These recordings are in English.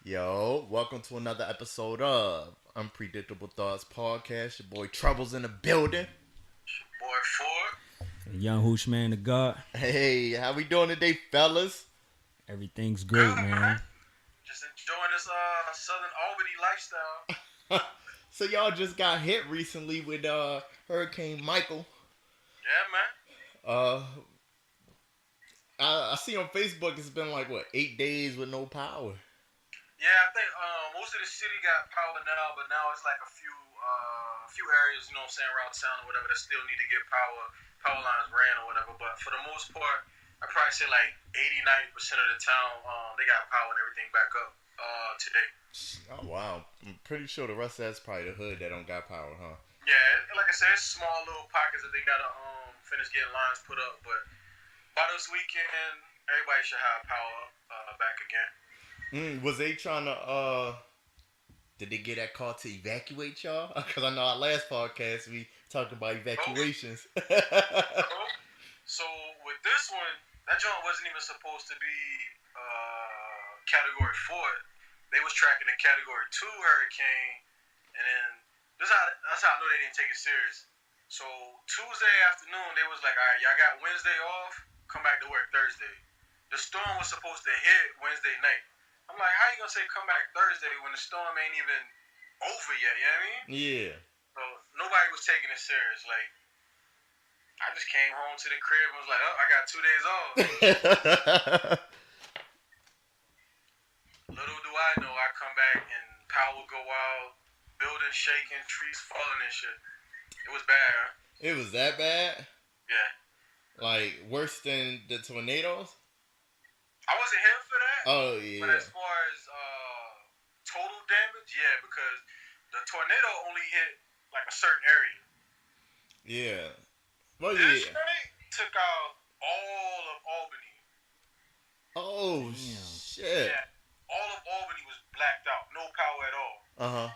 Yo, welcome to another episode of Unpredictable Thoughts Podcast. Your boy Trouble's in the building. Boy Ford. Young Hoochie man to God. Hey, how we doing today, fellas? Everything's great, Good, man. Just enjoying this Southern Albany lifestyle. So y'all just got hit recently with Hurricane Michael. Yeah, man. I see on Facebook it's been like 8 days with no power. Yeah, I think most of the city got power now, but now it's like a few areas, you know what I'm saying, around town or whatever that still need to get power lines ran or whatever. But for the most part, I probably say like 80-90% of the town they got power and everything back up today. Oh wow, I'm pretty sure the rest of that's probably the hood that don't got power, huh? Yeah, like I said, it's small little pockets that they gotta finish getting lines put up, but by this weekend, everybody should have power back again. Was they trying to did they get that call to evacuate y'all? Because I know our last podcast we talked about evacuations. So with this one, that joint wasn't even supposed to be Category 4. They was tracking a Category 2 hurricane, and then that's how I know they didn't take it serious. So Tuesday afternoon, they was like, all right, y'all got Wednesday off, come back to work Thursday. The storm was supposed to hit Wednesday night. I'm like, how you gonna say come back Thursday when the storm ain't even over yet, you know what I mean? Yeah. So nobody was taking it serious. Like, I just came home to the crib and was like, oh, I got 2 days off. Little do I know, I come back and power go out, buildings shaking, trees falling and shit. It was bad, huh? It was that bad? Yeah. Like, worse than the tornadoes? I wasn't here for that. Oh, yeah. But as far as total damage, yeah, because the tornado only hit like a certain area. Yeah. Well, This yeah. night took out all of Albany. Oh, Damn. shit. Yeah. All of Albany was blacked out. No power at all. Uh-huh.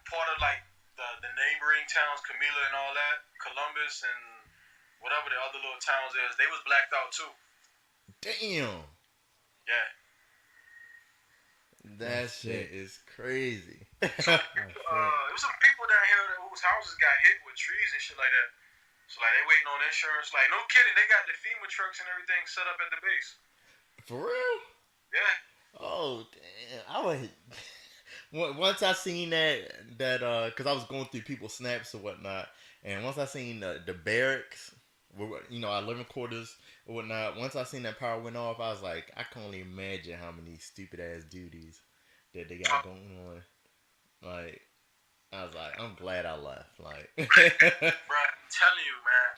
Part of like the neighboring towns, Camila and all that, Columbus and whatever the other little towns is, they was blacked out too. Damn. Yeah. That shit is crazy. There was some people down here whose houses got hit with trees and shit like that. So like they waiting on insurance. Like no kidding, they got the FEMA trucks and everything set up at the base. For real? Yeah. Oh, damn. I was... Once I seen that because I was going through people's snaps or whatnot, and once I seen the barracks, you know, our living quarters or whatnot, once I seen that power went off, I was like, I can only imagine how many stupid ass duties that they got going on. Like, I was like, I'm glad I left. Like, Bro, I'm telling you, man.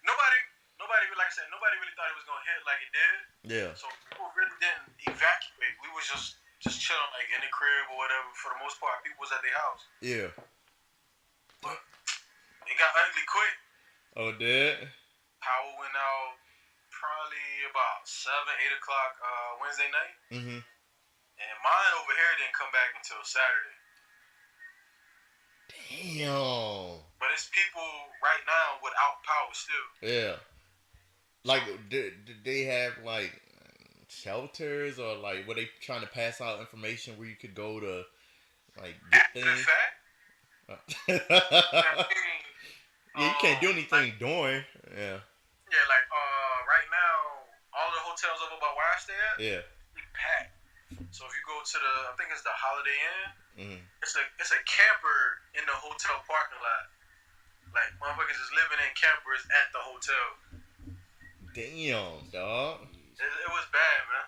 Nobody, like I said, nobody really thought it was gonna hit like it did. yeah, So people really didn't evacuate. We was just chilling like in the crib or whatever. For the most part, people was at their house. yeah. But it got ugly quick. Oh, did? Power went out probably about 7, 8 o'clock Wednesday night. Mm-hmm. And mine over here didn't come back until Saturday. Damn. But it's people right now without power still. Yeah. Like, did they have like shelters or like were they trying to pass out information where you could go to like get After the things? fact, I mean, Yeah, you can't do anything during. Yeah. yeah, like right now, all the hotels over by where I stay at, Yeah. they packed. So if you go to the, I think it's the Holiday Inn, Mm-hmm. it's a camper in the hotel parking lot. Like motherfuckers is living in campers at the hotel. Damn, dog. It was bad, man.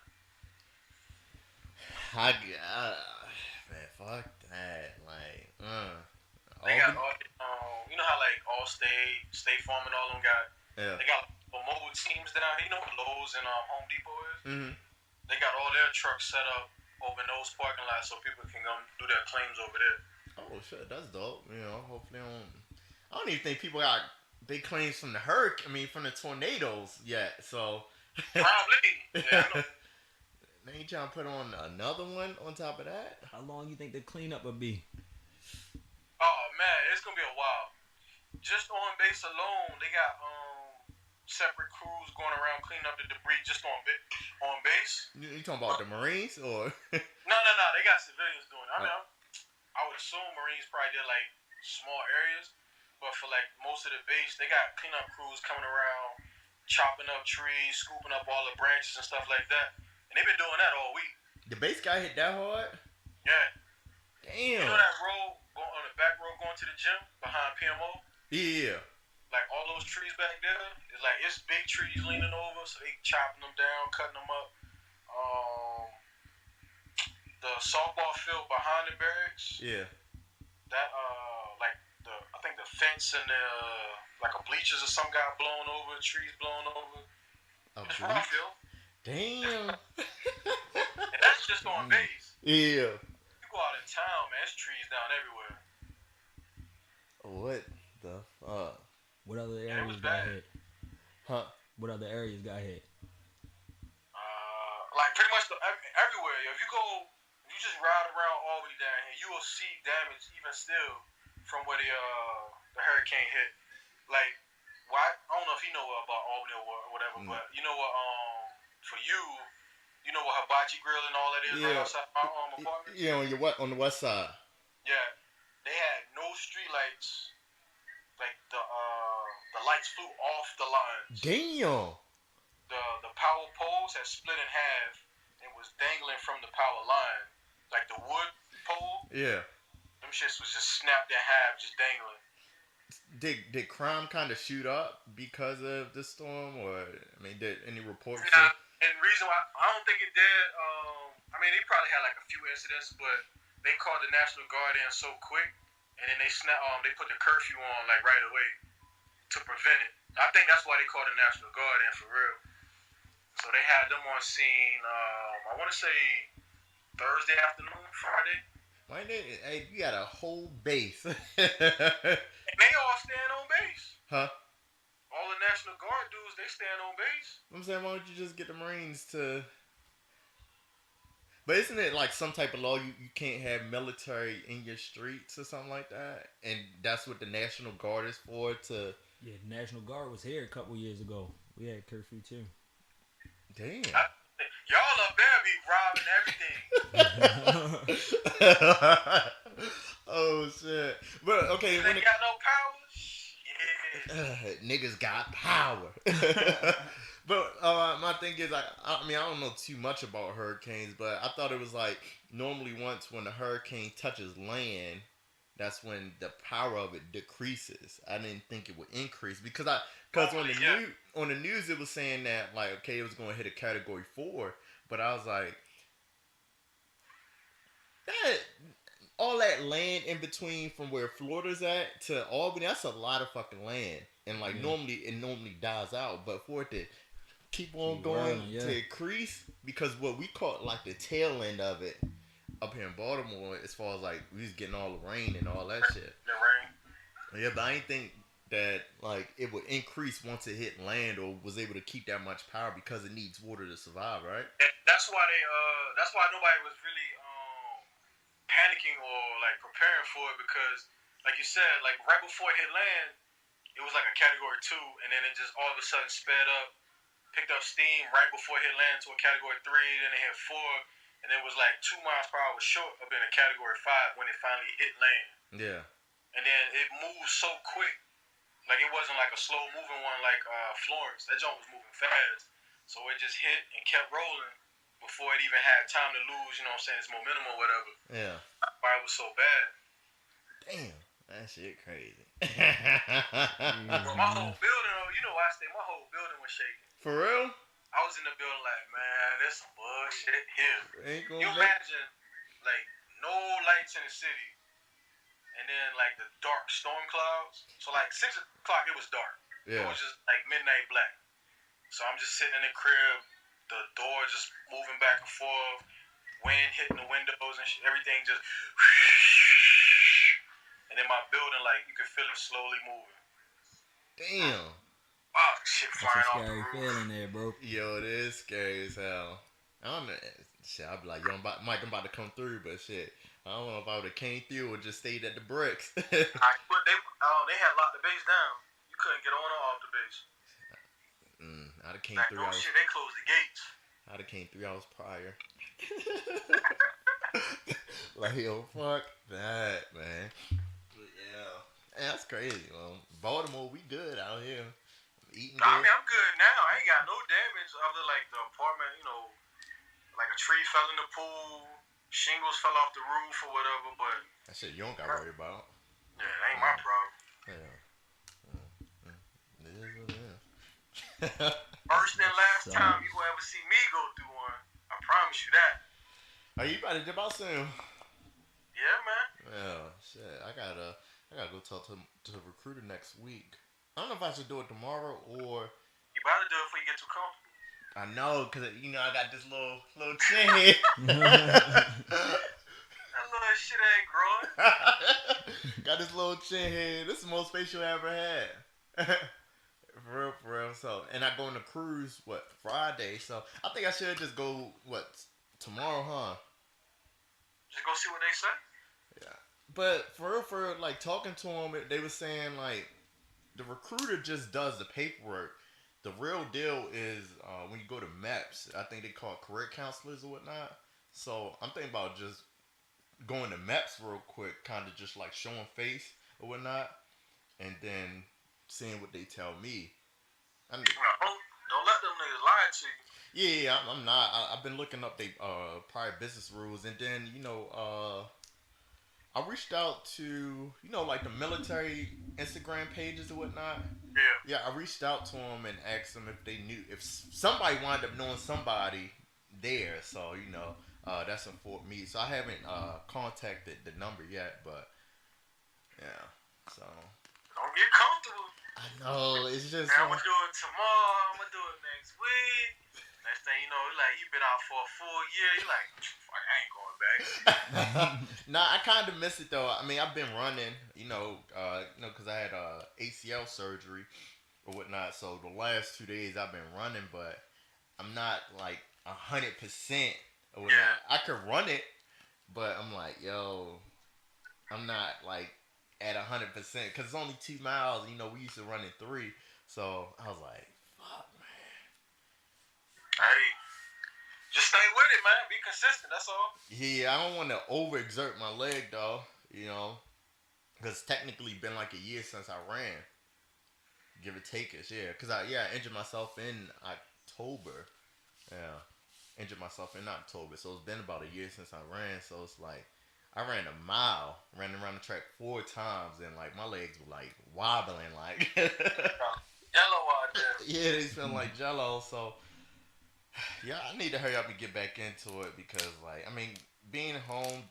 Man, fuck that. Like, They got all, you know how like State Farm and all them got. yeah. They got mobile teams down. You know what Lowe's and Home Depot is? Mm-hmm. They got all their trucks set up over in those parking lots so people can come do their claims over there. Oh shit, that's dope. You know, hopefully I don't even think people got big claims from the from the tornadoes yet. So Probably. Yeah, I know. they ain't trying to put on another one on top of that. How long you think the cleanup would be? Oh man, it's gonna be a while. Just on base alone, they got separate crews going around cleaning up the debris just on base. You talking about the Marines or? No. got civilians doing it. I mean, I would assume Marines probably did like small areas, but for like most of the base, they got cleanup crews coming around, chopping up trees, scooping up all the branches and stuff like that. And they've been doing that all week. The base guy hit that hard? Yeah. Damn. You know that road on the back road going to the gym behind PMO? Yeah. Like all those trees back there, it's big trees leaning over, so they chopping them down, cutting them up. The softball field behind the barracks. Yeah. That I think the fence and the like a bleachers or some got blown over, trees blown over. It's rough, yo. Damn. And that's just on base. Yeah. You go out of town, man, there's trees down everywhere. What the fuck? What other areas got hit? Huh? What other areas got hit? Like pretty much everywhere. Yo. If you just ride around Albany down here, you will see damage even still from where the hurricane hit. Like, why? I don't know if you know about Albany or whatever, but you know what? For you know what Hibachi Grill and all that is right outside my apartment. Yeah, on the west side. Yeah, they had no street lights. Like the lights flew off the lines. Damn. The power poles had split in half and was dangling from the power line. Like the wood pole. Yeah. Them shits was just snapped in half, just dangling. Did crime kind of shoot up because of the storm, or I mean, did any reports? Nah, and the reason why I don't think it did. I mean, they probably had like a few incidents, but they called the National Guard in so quick, and then they put the curfew on like right away to prevent it. I think that's why they called the National Guard in for real. So they had them on scene. I want to say Thursday afternoon, Friday. Why hey, you got a whole base. And they all stand on base. Huh? All the National Guard dudes, they stand on base. I'm saying, why don't you just get the Marines to... But isn't it like some type of law you can't have military in your streets or something like that? And that's what the National Guard is for, to... Yeah, the National Guard was here a couple years ago. We had curfew too. Damn. Y'all up there be robbing everything. Oh, shit. But, okay. They got no power? Shit. Niggas got power. But my thing is, I mean, I don't know too much about hurricanes, but I thought it was like normally once when the hurricane touches land, that's when the power of it decreases. I didn't think it would increase because on the news it was saying that like, okay, it was going to hit a category 4, but I was like, that all that land in between from where Florida's at to Albany, that's a lot of fucking land, and like normally it dies out, but for it to keep on going to increase, because what we call like the tail end of it up here in Baltimore, as far as like we was getting all the rain and all that shit. The rain. Yeah, but I didn't think that like it would increase once it hit land or was able to keep that much power because it needs water to survive, right? And that's why nobody was really panicking or like preparing for it, because like you said, like right before it hit land, it was like a category 2, and then it just all of a sudden sped up, picked up steam right before it hit land to a category 3, then it hit 4, and it was like 2 miles per hour short of being a category 5 when it finally hit land. Yeah. And then it moved so quick, like it wasn't like a slow moving one like Florence. That joint was moving fast, so it just hit and kept rolling before it even had time to lose, you know what I'm saying, its momentum or whatever. Yeah. Why it was so bad. Damn, that shit crazy. Well, my whole building, you know where I stay, my whole building was shaking. For real? I was in the building like, man, there's some bullshit here. You Imagine, like, no lights in the city, and then, like, the dark storm clouds. So, like, 6 o'clock, it was dark. Yeah. It was just, like, midnight black. So I'm just sitting in the crib, the door just moving back and forth, wind hitting the windows and everything just, and then my building, like, you could feel it slowly moving. Damn. Oh, shit flying That's a off the scary roof. feeling there, bro. Yo, it is scary as hell. I don't know. Shit, I'd be like, yo, I'm about to come through, but shit, I don't know if I would have came through or just stayed at the bricks. They had locked the base down. You couldn't get on or off the base. I'd have came Like, 3 no hours. shit, they closed the gates. I'd have came 3 hours prior. Like, yo, fuck that, man. But yeah. Man, that's crazy, man. Baltimore, we good out here. Eating I good. mean, I'm good now. I ain't got no damage other like the apartment, like a tree fell in the pool, shingles fell off the roof or whatever, but That shit you don't got to worry about. yeah, that ain't my problem. Yeah. It is what it is. First and last So, time you will ever see me go through one. I promise you that. Are you about to dip out soon? Yeah, man. Yeah, shit. I gotta go talk to the recruiter next week. I don't know if I should do it tomorrow or You about to do it before you get too comfortable. I know, cause I got this little chin head. That little shit ain't growing. Got this little chin head. This is the most facial I ever had. For real. So, and I go on a cruise Friday. So I think I should just go tomorrow, huh? Just go see what they say. Yeah. But for real, like talking to them, they were saying like the recruiter just does the paperwork. The real deal is when you go to MEPS, I think they call it career counselors or whatnot. So I'm thinking about just going to MEPS real quick, kind of just like showing face or whatnot, and then seeing what they tell me. Don't let them niggas lie to you. Yeah, I'm not. I've been looking up they prior business rules, and then I reached out to like the military Instagram pages or whatnot. Yeah. Yeah, I reached out to them and asked them if they knew if somebody wound up knowing somebody there. So that's important me. So I haven't contacted the number yet, but yeah. So Don't get comfortable. I know it's just. I'm gonna do it tomorrow. I'm gonna do it next week. Next thing you know, like you've been out for a full year. You're like, fuck, I ain't going back. Nah, I kind of miss it though. I mean, I've been running, because I had ACL surgery or whatnot. So the last 2 days I've been running, but I'm not like 100% or whatnot. Yeah. I could run it, but I'm like, yo, I'm not like at 100% because it's only 2 miles. We used to run in 3, so I was like, fuck, man. Hey, just stay with it, man. Be consistent. That's all. Yeah, I don't want to overexert my leg though, because technically been like a year since I ran. Give or take it, yeah. Because I injured myself in October. Yeah, injured myself in October, so it's been about a year since I ran. So it's like I ran a mile, ran around the track 4 times, and like my legs were like wobbling, like Yellow out there. yeah, they smell like Jello. So yeah, I need to hurry up and get back into it because like I mean, being at home,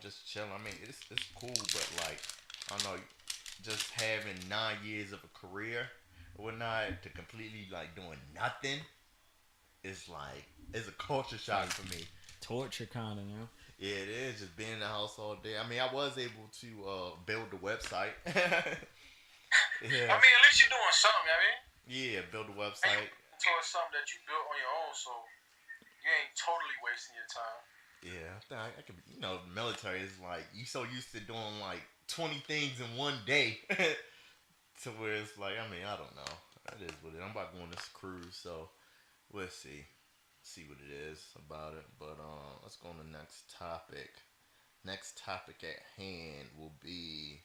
just chilling. I mean, it's cool, but like I don't know, just having 9 years of a career or whatnot to completely like doing nothing. It's a culture shock for me. torture kind of, Yeah, it is just being in the house all day. I mean, I was able to build the website. Yeah. I mean, at least you're doing something. I mean, Yeah, build a website. towards something that you built on your own, so you ain't totally wasting your time. Yeah, I could. The military is like you so used to doing like 20 things in one day, to where it's like I mean I don't know. That is what it is. I'm about going this cruise, so we'll see what it is about it. But let's go on to the next topic. Next topic at hand will be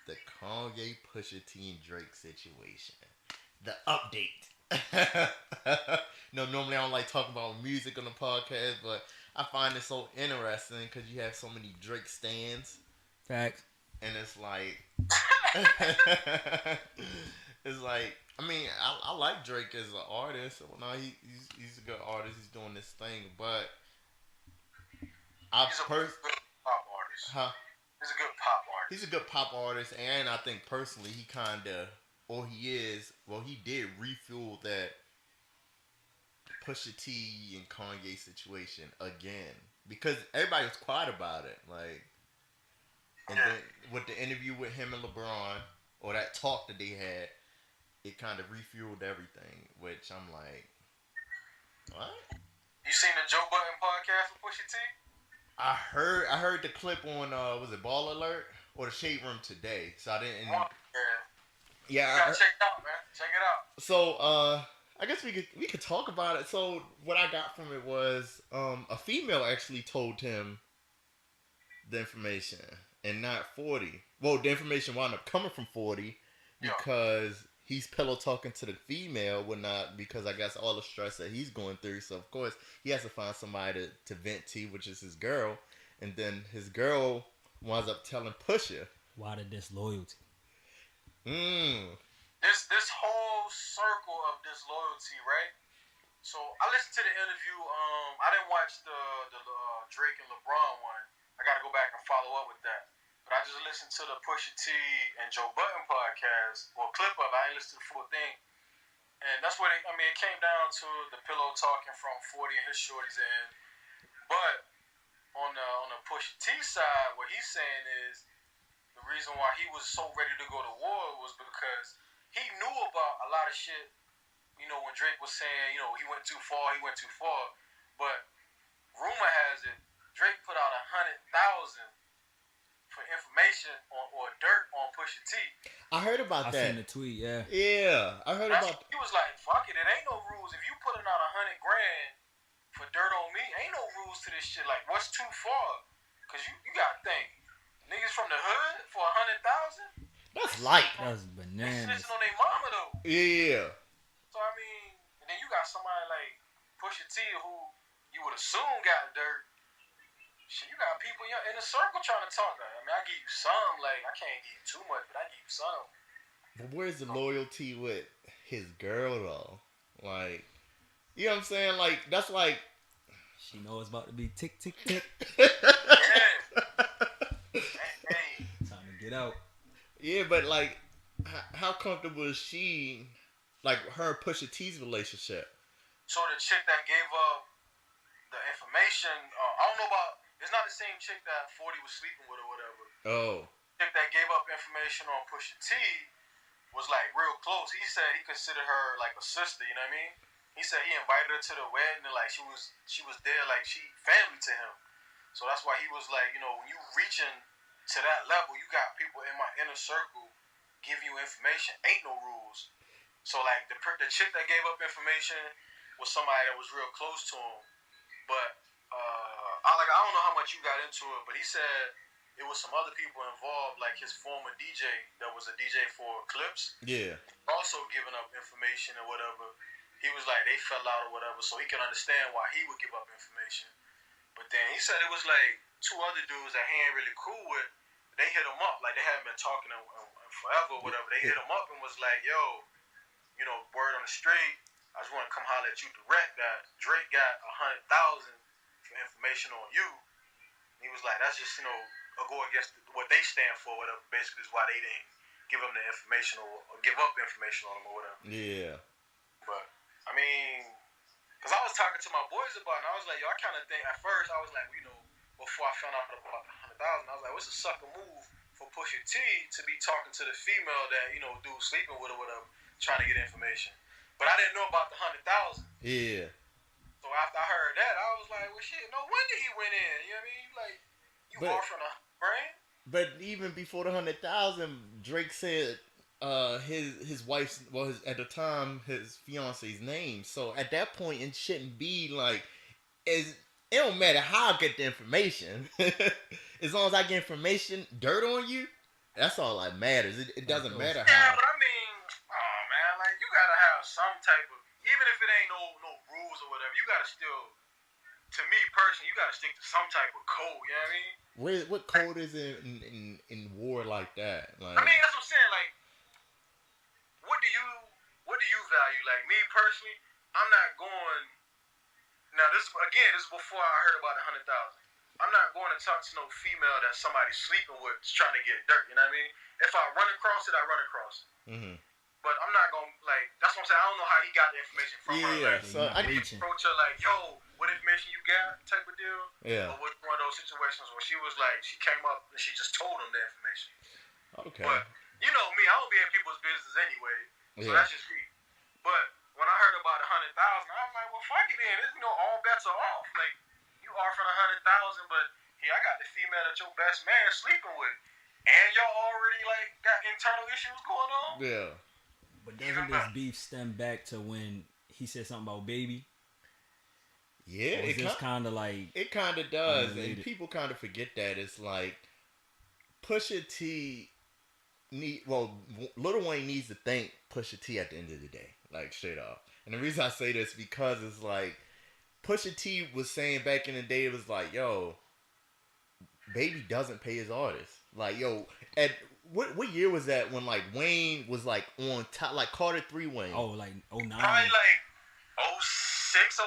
the Kanye, Pusha-T and Drake situation. The update. Normally I don't like talking about music on the podcast, but I find it so interesting because you have so many Drake stans. Facts. And it's like, I mean, I like Drake as an artist. Well, no, he's a good artist. He's doing this thing, but He's a good pop artist. Huh? He's a good pop artist. He's a good pop artist, and I think personally he he did refuel that Pusha T and Kanye situation again because everybody was quiet about it, like, and then with the interview with him and LeBron or that talk that they had, it kind of refueled everything. Which I'm like, what? You seen the Joe Budden podcast with Pusha T? I heard the clip on was it Ball Alert or the Shade Room today, so I didn't. Yeah, you gotta check it out, man. Check it out. So I guess we could talk about it. So what I got from it was a female actually told him the information and not 40. Well, the information wound up coming from 40 Yeah. because he's pillow talking to the female, whatnot, because I guess all the stress that he's going through. So, of course, he has to find somebody to vent to, which is his girl. And then his girl winds up telling Pusha. Why the disloyalty? This whole circle of disloyalty, right? So I listened to the interview. I didn't watch the Drake and LeBron one. I got to go back and follow up with that. But I just listened to the Pusha-T and Joe Budden podcast, or clip of it. I ain't listened to the full thing. And that's what it came down to the pillow talking from 40 and his shorties in. But on the Pusha-T side, what he's saying is the reason why he was so ready to go to war was because he knew about a lot of shit. You know, when Drake was saying, he went too far. But rumor has it, Drake put out 100,000 for information or dirt on Pusha T. I heard about I that. seen the tweet, yeah. Yeah, I heard about. He was like, "Fuck it, it ain't no rules. If you putting out 100 grand for dirt on me, ain't no rules to this shit. Like, what's too far? Cause you gotta think, niggas from the hood for 100,000. That's light. That's They bananas. snitching on their mama though. Yeah. So and then you got somebody like Pusha T who you would assume got dirt. Shit, you got people in the circle trying to talk. I give you some, like I can't give you too much, but I give you some. But where's the loyalty with his girl though? Like, you know what I'm saying? Like, that's like. She know it's about to be tick, tick, tick. Yeah. Hey. Time to get out. Yeah, but like, how comfortable is she? Like her and Pusha T's relationship. So the chick that gave up the information, I don't know about. It's not the same chick that 40 was sleeping with or whatever. Oh. Chick that gave up information on Pusha T was like real close. He said he considered her like a sister. You know what I mean? He said he invited her to the wedding and like she was there, like she family to him. So that's why he was like, when you reaching to that level, you got people in my inner circle giving you information. Ain't no rules. So like the chick that gave up information was somebody that was real close to him. But I don't know how much you got into it, but he said it was some other people involved, like his former DJ that was a DJ for Clips. Yeah. Also giving up information or whatever. He was like they fell out or whatever, so he can understand why he would give up information. But then he said it was like two other dudes that he ain't really cool with. They hit him up, like they hadn't been talking in forever or whatever. They hit him up and was like, yo, word on the street, I just want to come holler at you direct that Drake got 100,000 for information on you. He was like, that's just, a go against what they stand for, whatever. Basically is why they didn't give him the information or give up information on him or whatever. Yeah. But, because I was talking to my boys about it, and I was like, yo, I kind of think, at first, I was like, before I found out about the 100,000, I was like, what's a sucker move for Pusha T to be talking to the female that, dude sleeping with or whatever, trying to get information. But I didn't know about the 100,000. Yeah. So after I heard that, I was like, well, shit, no wonder he went in. You know what I mean? Like, you offering a brand? But even before the 100,000, Drake said his wife's, at the time, his fiance's name. So at that point, it shouldn't be like, it don't matter how I get the information. As long as I get information, dirt on you, that's all that matters. It doesn't matter how. Yeah, but like, you gotta have some type of, even if it ain't no rules or whatever, you gotta still, to me personally, you gotta stick to some type of code, you know what I mean? What code is in war like that? Like, that's what I'm saying, like, what do you value? Like, me personally, I'm not going, now this is before I heard about the 100,000. I'm not going to talk to no female that somebody's sleeping with trying to get dirt, you know what I mean? If I run across it, I run across it. Mm-hmm. But I'm not going to, like, that's what I'm saying. I don't know how he got the information from her. Yeah, Like, so I approach her like, yo, what information you got type of deal? Yeah. Or was one of those situations where she was like, she came up and she just told him the information. Okay. But, you know me, I don't be in people's business anyway. So Yeah. that's just me. But when I heard about 100,000, I was like, well, fuck it then. It's, all bets are off. Like, you offering 100,000, but here, I got the female that your best man sleeping with. And y'all already, like, got internal issues going on? Yeah. But doesn't this beef stem back to when he said something about baby? Yeah, Or is this kind of like it kind of does, and unrelated? people kind of forget that it's like Pusha T Lil Wayne needs to thank Pusha T at the end of the day, like straight off. And the reason I say this because it's like Pusha T was saying back in the day, it was like, yo, Baby doesn't pay his artists. Like, yo, at what year was that when like Wayne was like on top, like Carter 3 Wayne? Oh, like Probably 09. like 06, 07,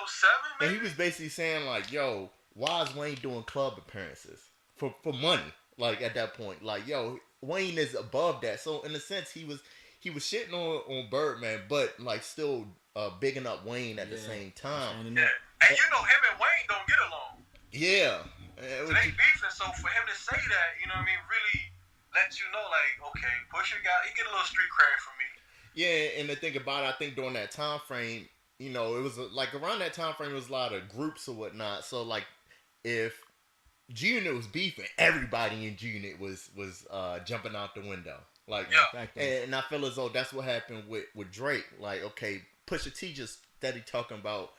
And maybe. he was basically saying like, yo, why is Wayne doing club appearances for money? Like at that point, like, yo, Wayne is above that. So in a sense, he was shitting on Birdman, but like still bigging up Wayne at the same time. Standing Yeah. up. And you know him and Wayne don't get along. Yeah. So they beefing, so for him to say that, you know what I mean, really lets you know, like, okay, Pusha he get a little street cred from me. Yeah, and the thing about it, I think during that time frame, you know, it was like around that time frame, it was a lot of groups or whatnot. So like, if G Unit was beefing, everybody in G Unit was jumping out the window. Like, Yeah. and I feel as though that's what happened with Drake. Like, okay, Pusha T just steady talking about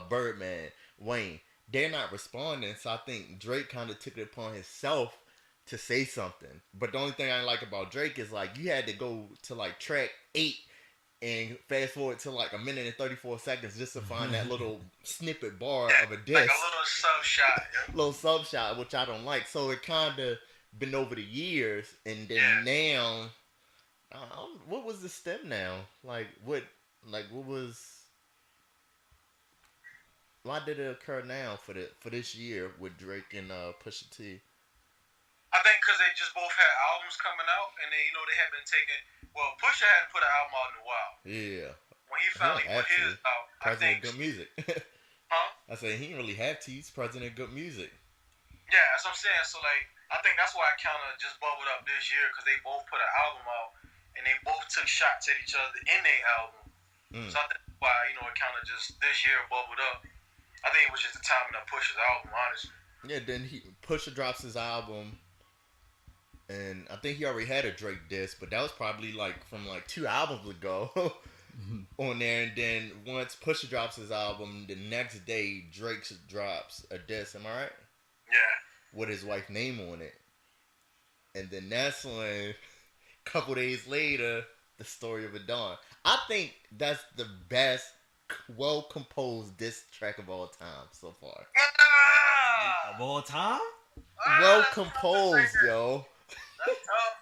Birdman, Wayne. They're not responding, so I think Drake kind of took it upon himself to say something. But the only thing I like about Drake is like you had to go to like track 8 and fast forward to like 1 minute and 34 seconds just to find that little snippet bar of a diss. Like a little sub shot. Yeah. Little sub shot, which I don't like. So it kind of been over the years, and then now, what was the step now? What was? Why did it occur now for this year with Drake and Pusha T? I think because they just both had albums coming out, and they had been taking. Well, Pusha hadn't put an album out in a while. Yeah. When he finally put his out, I President think. of Good Music. Huh? I said he didn't really have to. He's President of Good Music. Yeah, that's what I'm saying. So like, I think that's why it kind of just bubbled up this year because they both put an album out, and they both took shots at each other in their album. So I think that's why it kind of just this year bubbled up. I think it was just the timing of Pusha's album, honestly. Yeah, then Pusha drops his album, and I think he already had a Drake disc, but that was probably like from like 2 albums ago on there. And then once Pusha drops his album, the next day Drake drops a disc. Am I right? Yeah. With his wife's name on it, and then that's when a couple days later, The Story of a Dawn. I think that's the best well composed diss track of all time so far. Of all time? Well composed, yo. That's tough.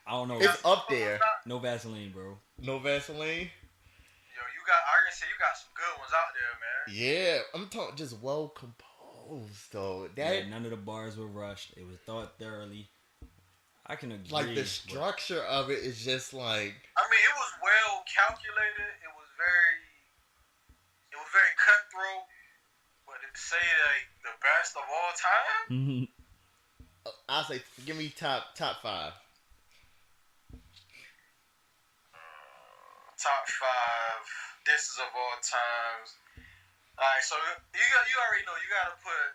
I don't know. It's up there. No Vaseline, bro. No Vaseline? Yo, I can say you got some good ones out there, man. Yeah, I'm talking just well composed though. That None of the bars were rushed. It was thought thoroughly. I can agree. like the structure of it is just like. I mean, it was well calculated. It was very cutthroat. But to say like the best of all time, I'll say, give me top 5. top 5 disses of all times. All right, so you already know you gotta put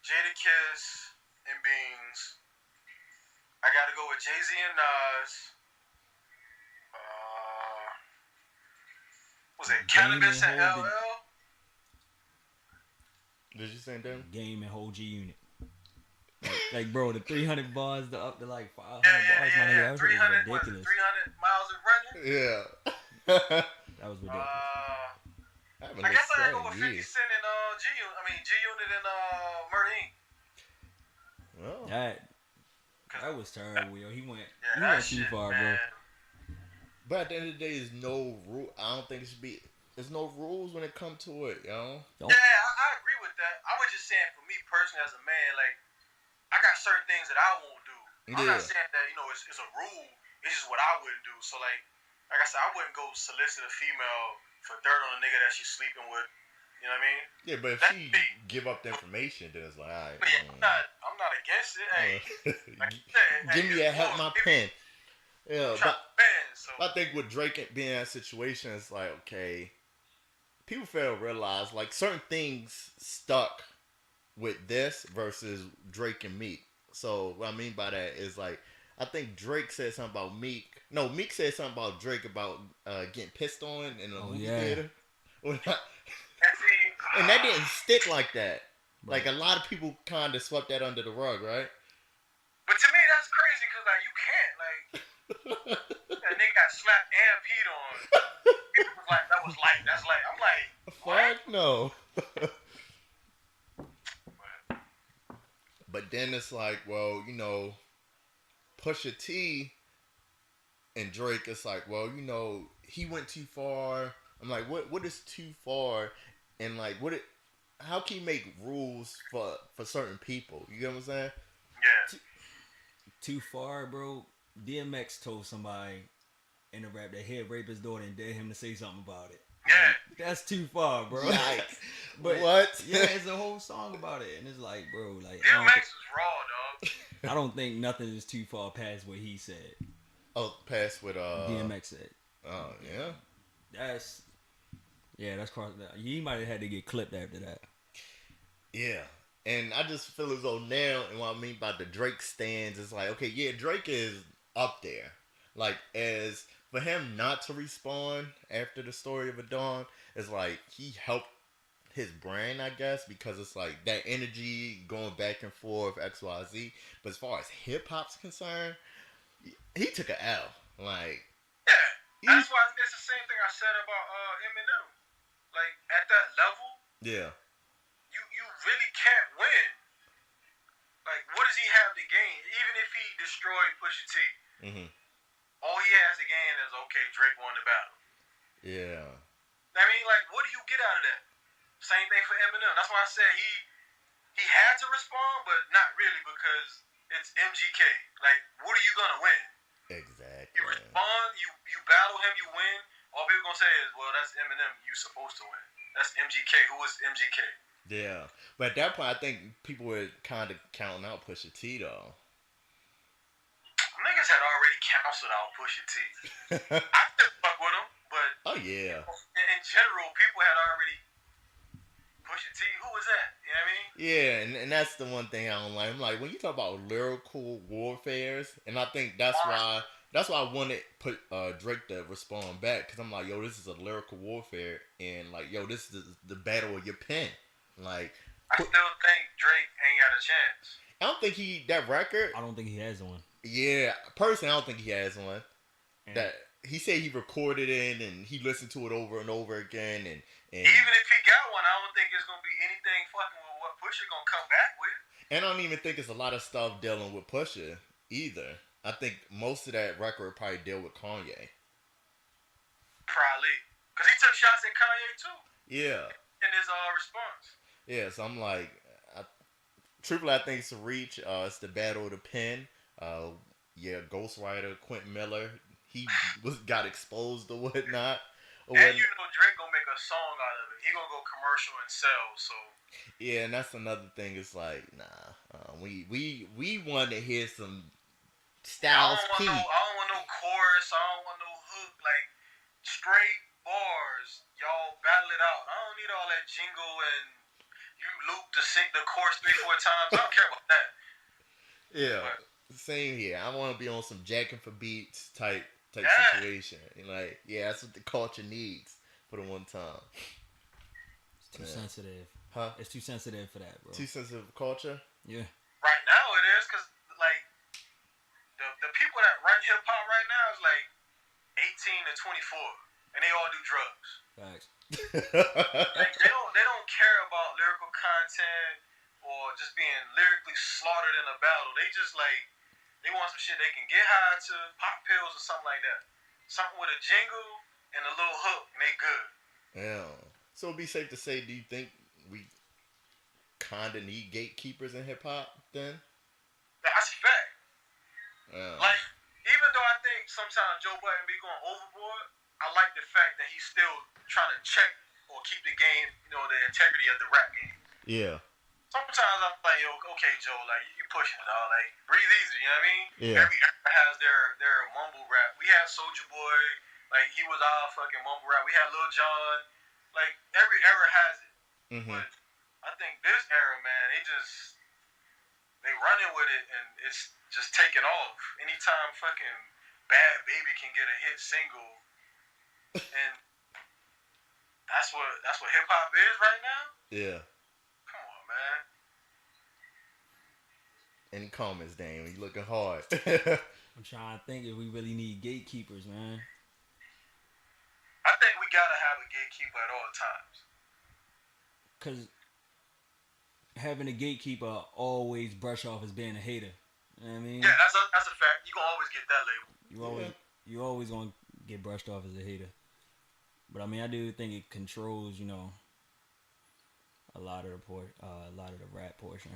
Jadakiss and Beans. I gotta go with Jay-Z and Nas. Was it Cannabis and LL? Did you say that? Game and whole G Unit. Like, bro, the 300 bars up to like 500 Yeah. bars, my nigga, that was 300 ridiculous. 300 miles of running. Yeah. That was ridiculous. I guess I gotta go with 50 Cent and G Unit and Murder Inc. Well, That was terrible, yo. He went too far, man. bro. but at the end of the day, there's no rule. I don't think it should be. There's no rules when it comes to it, yo. Yeah, I agree with that. I was just saying, for me personally, as a man, like I got certain things that I won't do. I'm not saying that it's a rule. It's just what I wouldn't do. So like I said, I wouldn't go solicit a female for dirt on a nigga that she's sleeping with. You know what I mean? Yeah, but if she give up the information, then it's like, all right. Yeah, I'm not against it. Hey, give me a help my pen. Yeah, but so. I think with Drake being in that situation, it's like, okay, people fail to realize like certain things stuck with this versus Drake and Meek. So what I mean by that is like, I think Drake said something about Meek. No, Meek said something about Drake about getting pissed on in a movie theater. And see, and that didn't stick like that. Right. Like a lot of people kind of swept that under the rug, right? But to me, that's crazy because like you can't like that nigga got slapped and peed on. People was like, that was light. That's light. I'm like, what? Fuck no. But, But then it's like, well, you know, Pusha T and Drake. It's like, well, you know, he went too far. I'm like, what is too far? And like, how can you make rules for certain people? You get what I'm saying? yeah. Too far, bro. DMX told somebody in the rap that he'd rape his daughter and dare him to say something about it. Yeah. That's too far, bro. Yikes. But What? yeah, it's a whole song about it, and it's like, bro, like DMX was raw, dog. I don't think nothing is too far past what he said. Oh, pass with DMX said. Oh yeah. That's cross. He might have had to get clipped after that. Yeah. And I just feel as though now, and what I mean by the Drake stands is like, okay, yeah, Drake is up there. Like, as for him not to respond after the story of a dawn, is like he helped his brand, I guess, because it's like that energy going back and forth, X, Y, Z. But as far as hip hop's concerned, he took an L. Like, Yeah. That's why it's the same thing I said about Eminem. Like at that level, yeah. you really can't win. Like, what does he have to gain? Even if he destroyed Pusha T, Mm-hmm. all he has to gain is okay, Drake won the battle. Yeah. I mean, like, what do you get out of that? Same thing for Eminem. That's why I said he had to respond, but not really because it's MGK. Like, what are you gonna win? Exactly. You respond, you battle him, you win. All people gonna say is, well, that's Eminem. You supposed to win. That's MGK. Who is MGK? Yeah. But at that point, I think people were kind of counting out Pusha T, though. Niggas had already canceled out Pusha T. I still fuck with him, but Oh, yeah. in general, people had already Pusha T. Who was that? You know what I mean? Yeah, and that's the one thing I don't like. I'm like, when you talk about lyrical warfares, and I think that's why I wanted Drake to respond back, because I'm like, yo, this is a lyrical warfare, and like, yo, this is the battle of your pen. Like, I still think Drake ain't got a chance. I don't think that record. I don't think he has one. Yeah, personally, I don't think he has one. And That he said he recorded it and he listened to it over and over again, and Even if he got one, I don't think it's gonna be anything fucking with what Pusha gonna come back with. and I don't even think it's a lot of stuff dealing with Pusha either. I think most of that record would probably deal with Kanye. Probably, cause he took shots at Kanye too Yeah. in his response. Yeah, so I'm like, truthfully, I think it's a reach. It's the battle of the pen. Yeah, ghostwriter Quentin Miller, he got exposed or whatnot. And you know Drake gonna make a song out of it. He gonna go commercial and sell. So yeah, and that's another thing. It's like, nah, we want to hear some Styles P. I don't want no chorus. I don't want no hook. Like straight bars. Y'all battle it out. I don't need all that jingle and you loop the chorus 3-4 times. I don't care about that. Yeah, But same here. I want to be on some jacking for beats type Yeah. situation. And like, yeah, that's what the culture needs for the one time. it's too Yeah. sensitive. Huh? It's too sensitive for that, bro. Too sensitive culture? Yeah. right now it is because like the people that run hip hop right now is like 18 to 24, and they all do drugs. Facts. Like they don't care about lyrical content or just being lyrically slaughtered in a battle. They just like they want some shit they can get high to, pop pills or something like that. Something with a jingle and a little hook, and they good. Yeah. So it'd be safe to say, do you think we kind of need gatekeepers in hip hop then? That's a fact. Yeah. Like even though I think sometimes Joe Budden be going overboard, I like the fact that he's still trying to check or keep the game, you know, the integrity of the rap game. Yeah. Sometimes I'm like, yo, okay, Joe, like you pushing it, dog. Like breathe easy, you know what I mean? Yeah. Every era has their mumble rap. We had Soulja Boy, like he was our fucking mumble rap. We had Lil Jon, like every era has it. Mm-hmm. But I think this era, man, they running with it and it's just taking off. Anytime fucking Bad Baby can get a hit single, and that's what hip hop is right now. Yeah. Come on, man. Any comments, Dame? You looking hard. I'm trying to think if we really need gatekeepers, man. I think we gotta have a gatekeeper at all times. Cause having a gatekeeper always brush off as being a hater. You know what I mean? Yeah, that's a fact. You gonna always get that label. You always gonna get brushed off as a hater. But I mean, I do think it controls, a lot of the rap portion.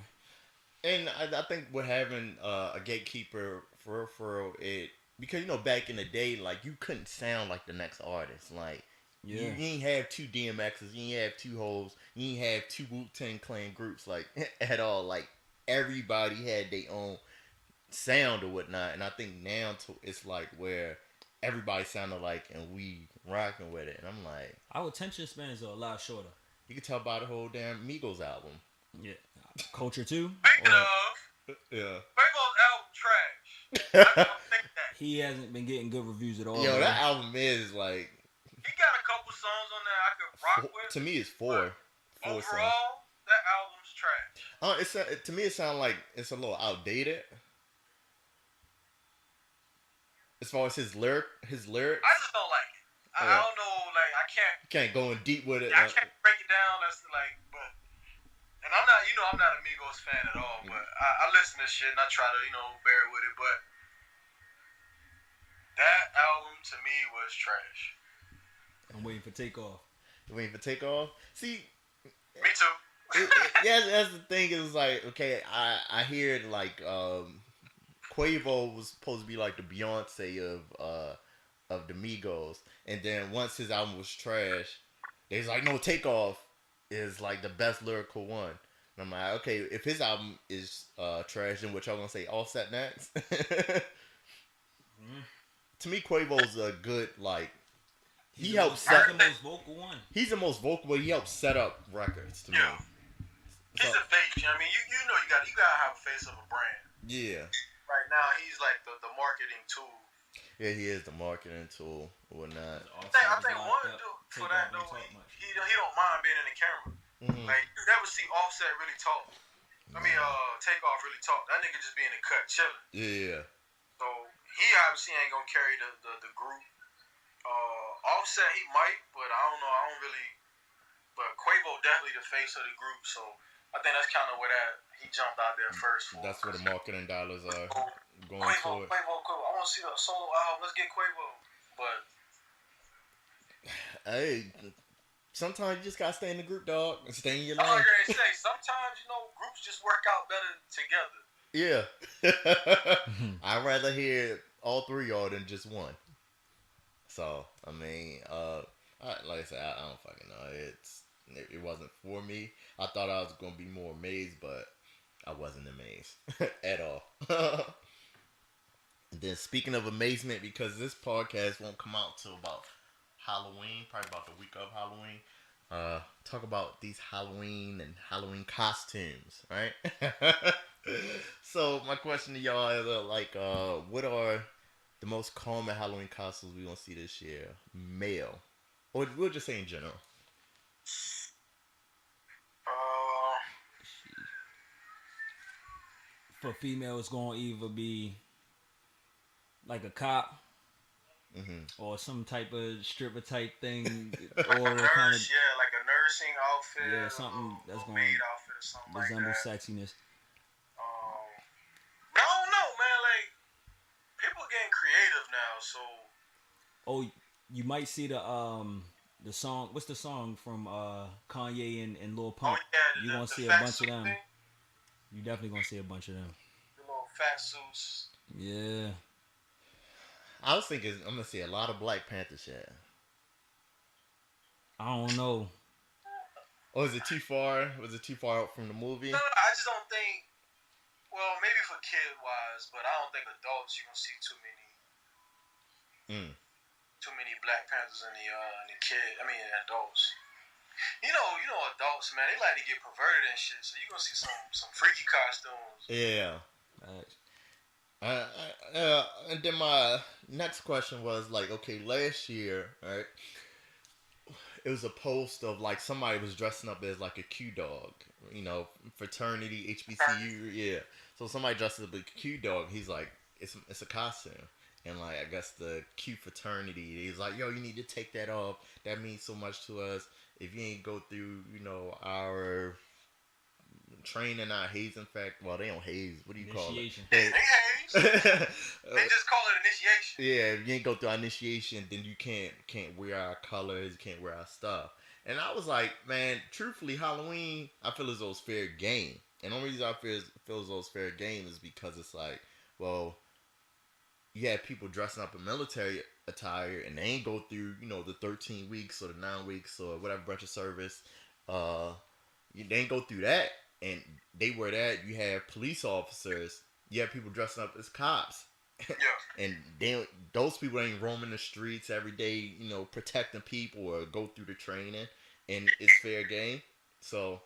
And I think we're having a gatekeeper for it because back in the day, like you couldn't sound like the next artist. Like you ain't have two DMXs, you ain't have two Hoes, you ain't have two Wu-Tang Clan groups like at all. Like everybody had their own sound or whatnot. And I think now it's like where everybody sounded like and we rocking with it. And I'm like, our attention spans are a lot shorter. You can tell by the whole damn Migos album. Yeah. Culture too. Speaking of, yeah. Quavo's album trash. I don't think that. He hasn't been getting good reviews at all. Yo, that album is like. He got a couple songs on there I could rock with. To me, it's four. Overall, songs. That album's trash. To me, it sounds like it's a little outdated. As far as his lyrics. I just don't like it. I don't know, like I can't go in deep with it. I can't break it down. That's like, but. And I'm not, I'm not a Migos fan at all, but I listen to shit and I try to, bear with it. But that album to me was trash. I'm waiting for Takeoff. You waiting for Takeoff? See, me too. That's the thing. Is like, okay, I hear it like Quavo was supposed to be like the Beyonce of the Migos, and then once his album was trash, they was like, no, Takeoff is like the best lyrical one. And I'm like, okay, if his album is trash, then what y'all gonna say? Offset next? To me, Quavo's a good he helps set. He's the most vocal one. He's the most vocal, but he helps set up records to me. He's a face. You know what I mean? You gotta have a face of a brand. Yeah. Right now, he's like the marketing tool. Yeah, he is the marketing tool or not. I think one dude for that though, he don't mind being in the camera. Mm-hmm. Like you never see Offset really talk. I mean, Takeoff really talk. That nigga just be in the cut chilling. Yeah. So he obviously ain't gonna carry the group. Offset he might, but I don't know. I don't really. But Quavo definitely the face of the group. So I think that's kind of where he jumped out there first. That's where the marketing dollars are going Quavo. towards. I want to see a solo album. Let's get Quavo. But hey, sometimes you just gotta stay in the group, dog, and stay in your I'm lane. gonna say sometimes groups just work out better together. Yeah. I'd rather hear all three of y'all than just one. So I mean, like I said, I don't fucking know. It wasn't for me. I thought I was gonna be more amazed, but I wasn't amazed at all. And then speaking of amazement, because this podcast won't come out till about Halloween, probably about the week of Halloween. Talk about these Halloween and Halloween costumes, right? So my question to y'all is what are the most common Halloween costumes we gonna see this year? Male, or we'll just say in general. For female, it's gonna either be like a cop, or some type of stripper type thing, like or a nurse, kind of like a nursing outfit, something that's gonna maid outfit or something resemble like that. sexiness. I don't know, man. Like people getting creative now, so. Oh, you might see the song. What's the song from Kanye and Lil Pump? Oh yeah, you gonna see a fat bunch of suit them. thing? You definitely gonna see a bunch of them. The little fat suits. Yeah. I was thinking I'm gonna see a lot of Black Panther shit. I don't know. Or is it too far? Was it too far out from the movie? No, I just don't think. Well, maybe for kid wise, but I don't think adults you gonna see too many Black Panthers in the kid. I mean adults. You know adults, man. They like to get perverted and shit. So you gonna see some freaky costumes. Yeah. And then my next question was okay, last year, right? it was a post of like somebody was dressing up as like a Q dog, you know, fraternity HBCU, yeah. So somebody dressed up as a Q dog. He's like, it's a costume, and like I guess the Q fraternity, he's like, yo, you need to take that off. That means so much to us. If you ain't go through, you know, our training, our hazing fact. Well, they don't haze. What do you call it? Initiation. They haze. They just call it initiation. Yeah, if you ain't go through our initiation, then you can't wear our colors, you can't wear our stuff. And I was like, man, truthfully, Halloween, I feel as though it's fair game. And the only reason I feel as though it's fair game is because it's like, well, you have people dressing up in military attire and they ain't go through, you know, the 13 weeks or the 9 weeks or whatever branch of service. They ain't go through that, and they wear that. You have police officers. You have people dressing up as cops. Yeah. And those people ain't roaming the streets every day, you know, protecting people or go through the training, and it's fair game. So,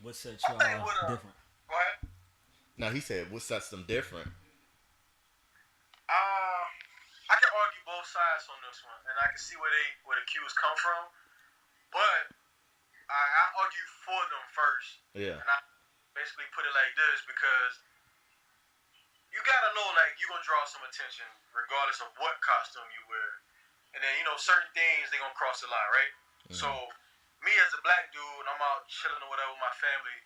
What sets I y'all think different? Go ahead. now he said, what sets them different? I can argue both sides on this one, and I can see where the cues come from, but I argue for them first. Yeah. And I basically put it like this because you gotta know, like, you're gonna draw some attention regardless of what costume you wear. And then, you know, certain things, they're gonna cross the line, right? Mm-hmm. So, me as a black dude, I'm out chilling or whatever with my family,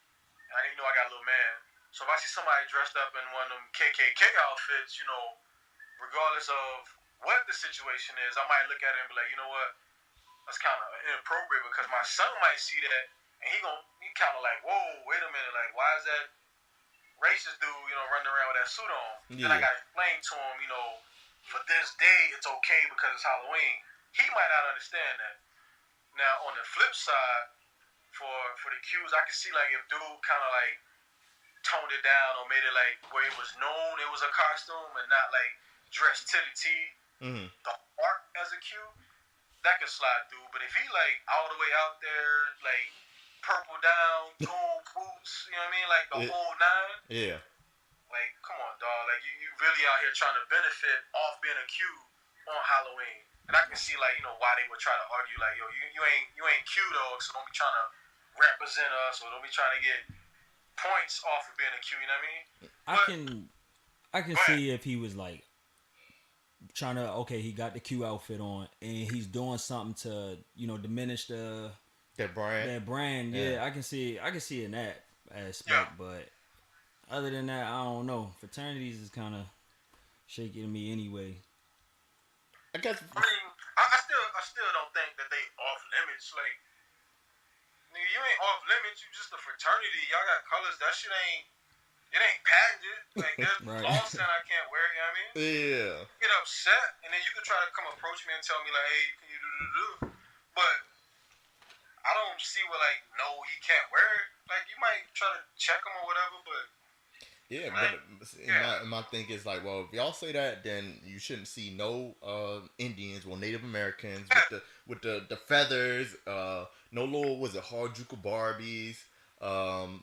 and I got a little man. So if I see somebody dressed up in one of them KKK outfits, you know, regardless of what the situation is, I might look at it and be like, you know what, that's kind of inappropriate because my son might see that, and he kind of like, whoa, wait a minute, like, why is that racist dude, you know, running around with that suit on? Yeah. Then I gotta explain to him, you know, for this day it's okay because it's Halloween. He might not understand that. Now on the flip side, for the cues, I can see like if dude kind of like toned it down or made it like where it was known it was a costume and not like dressed to the T, the art as a cue, that could slide through. But if he like all the way out there, like purple down, gold boots, you know what I mean, like the whole nine. Yeah. Like, come on, dog. Like you really out here trying to benefit off being a cue on Halloween. And I can see like, you know, why they would try to argue like, yo, you ain't cute, dog, so don't be trying to represent us or don't be trying to get points off of being a cue, you know what I mean? I can see if he was like trying to, okay, he got the Q outfit on and he's doing something to, you know, diminish that brand. Yeah, I can see in that aspect, but other than that, I don't know. Fraternities is kind of shaky to me anyway. I guess. I mean, I still don't think that they off limits. Like, nigga, you ain't off limits. You just a fraternity. Y'all got colors. That shit ain't patented. Like, there's Right. laws saying I can't wear it. You know what I mean? Yeah. Get upset, and then you can try to come approach me and tell me like, hey, can you do? But I don't see what like, no, he can't wear it. Like, you might try to check him or whatever, but. Yeah, but my thing is like, well, if y'all say that, then you shouldn't see no Indians or Native Americans with the feathers. No little Harajuku Barbies.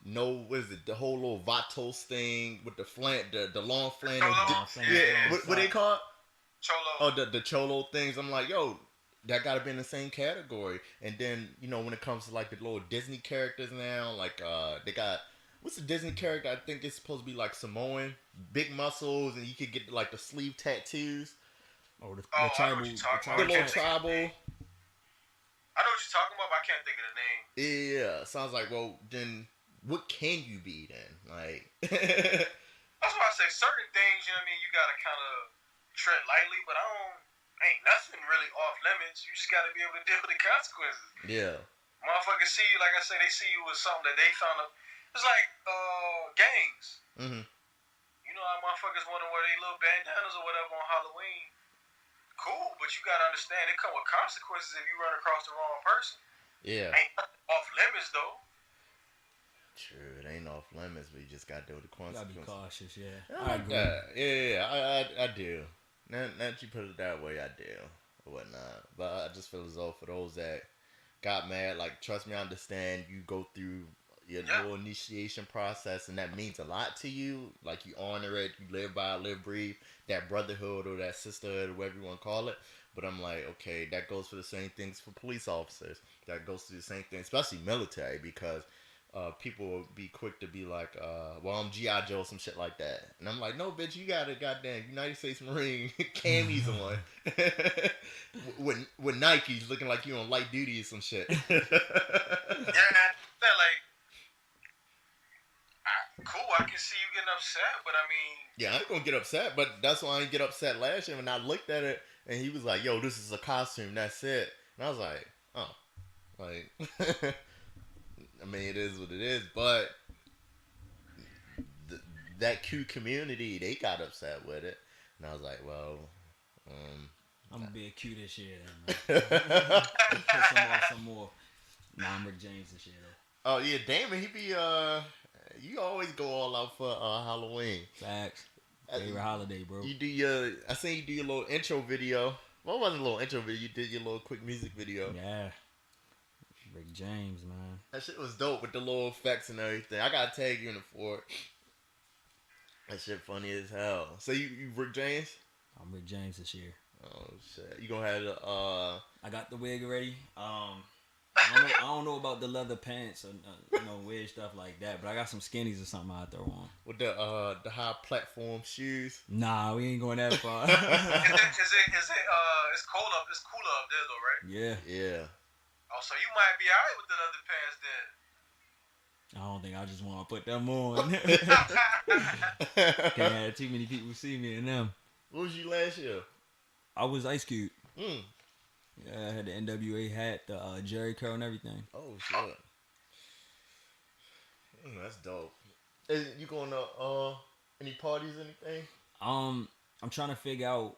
No, the whole little Vatos thing with the long flannel. What they call it? Cholo. Oh, the cholo things. I'm like, yo, that gotta be in the same category. And then, you know, when it comes to like the little Disney characters now, like they got. What's the Disney character? I think it's supposed to be like Samoan, big muscles, and you could get like the sleeve tattoos. Oh, the tribal, the little tribal. I know what you're talking about, but I can't think of the name. Yeah, sounds like, well, then what can you be then? Like, that's why I say certain things, you know what I mean, you gotta kind of tread lightly, but ain't nothing really off limits. You just gotta be able to deal with the consequences. Yeah. Motherfuckers see you, like I say, they see you with something that they found up. It's like gangs. Mm-hmm. You know how motherfuckers want to wear their little bandanas or whatever on Halloween. Cool, but you gotta understand it come with consequences if you run across the wrong person. Yeah. Ain't nothing off limits though. True, it ain't off limits, but you just gotta deal with the consequences. You gotta be cautious, yeah. I agree. I do. Now that you put it that way, I do or whatnot. But I just feel as though for those that got mad, like, trust me, I understand you go through your little initiation process, and that means a lot to you. Like, you honor it, you live by it, live, breathe that brotherhood or that sisterhood or whatever you want to call it. But I'm like, okay, that goes for the same things for police officers. That goes to the same thing, especially military, because people will be quick to be like, well, I'm G.I. Joe, some shit like that. And I'm like, no, bitch, you got a goddamn United States Marine camis on. with Nikes looking like you on light duty or some shit. Yeah, that like, cool. I can see you getting upset, but I mean, Yeah, I ain't gonna get upset, but that's why I didn't get upset last year when I looked at it and he was like, yo, this is a costume, that's it. And I was like, oh. Like, I mean, it is what it is, but that Q community, they got upset with it. And I was like, well, I'm gonna be a Q this year, then, man. Put some more. Nah, I'm Rick James this year though. oh yeah, Damon, he be you always go all out for Halloween. Facts. Favorite holiday, bro. You do your, I seen you do your little intro video. Well, it wasn't a little intro video. You did your little quick music video. Yeah. Rick James, man. That shit was dope with the little effects and everything. I gotta tag you in it for it. That shit funny as hell. So you Rick James? I'm Rick James this year. Oh shit! You gonna have the I got the wig already. I don't know about the leather pants or weird stuff like that, but I got some skinnies or something I'll throw on. with the high platform shoes? Nah, we ain't going that far. is it it's cold up? It's cooler up there though, right? Yeah. Yeah. Oh, so you might be alright with the leather pants then. I don't think I just want to put them on. Can't have too many people see me in them. What was you last year? I was Ice Cube. Mm. Yeah, I had the NWA hat, the Jerry curl and everything. Oh shit. That's dope. You going to any parties, anything? I'm trying to figure out,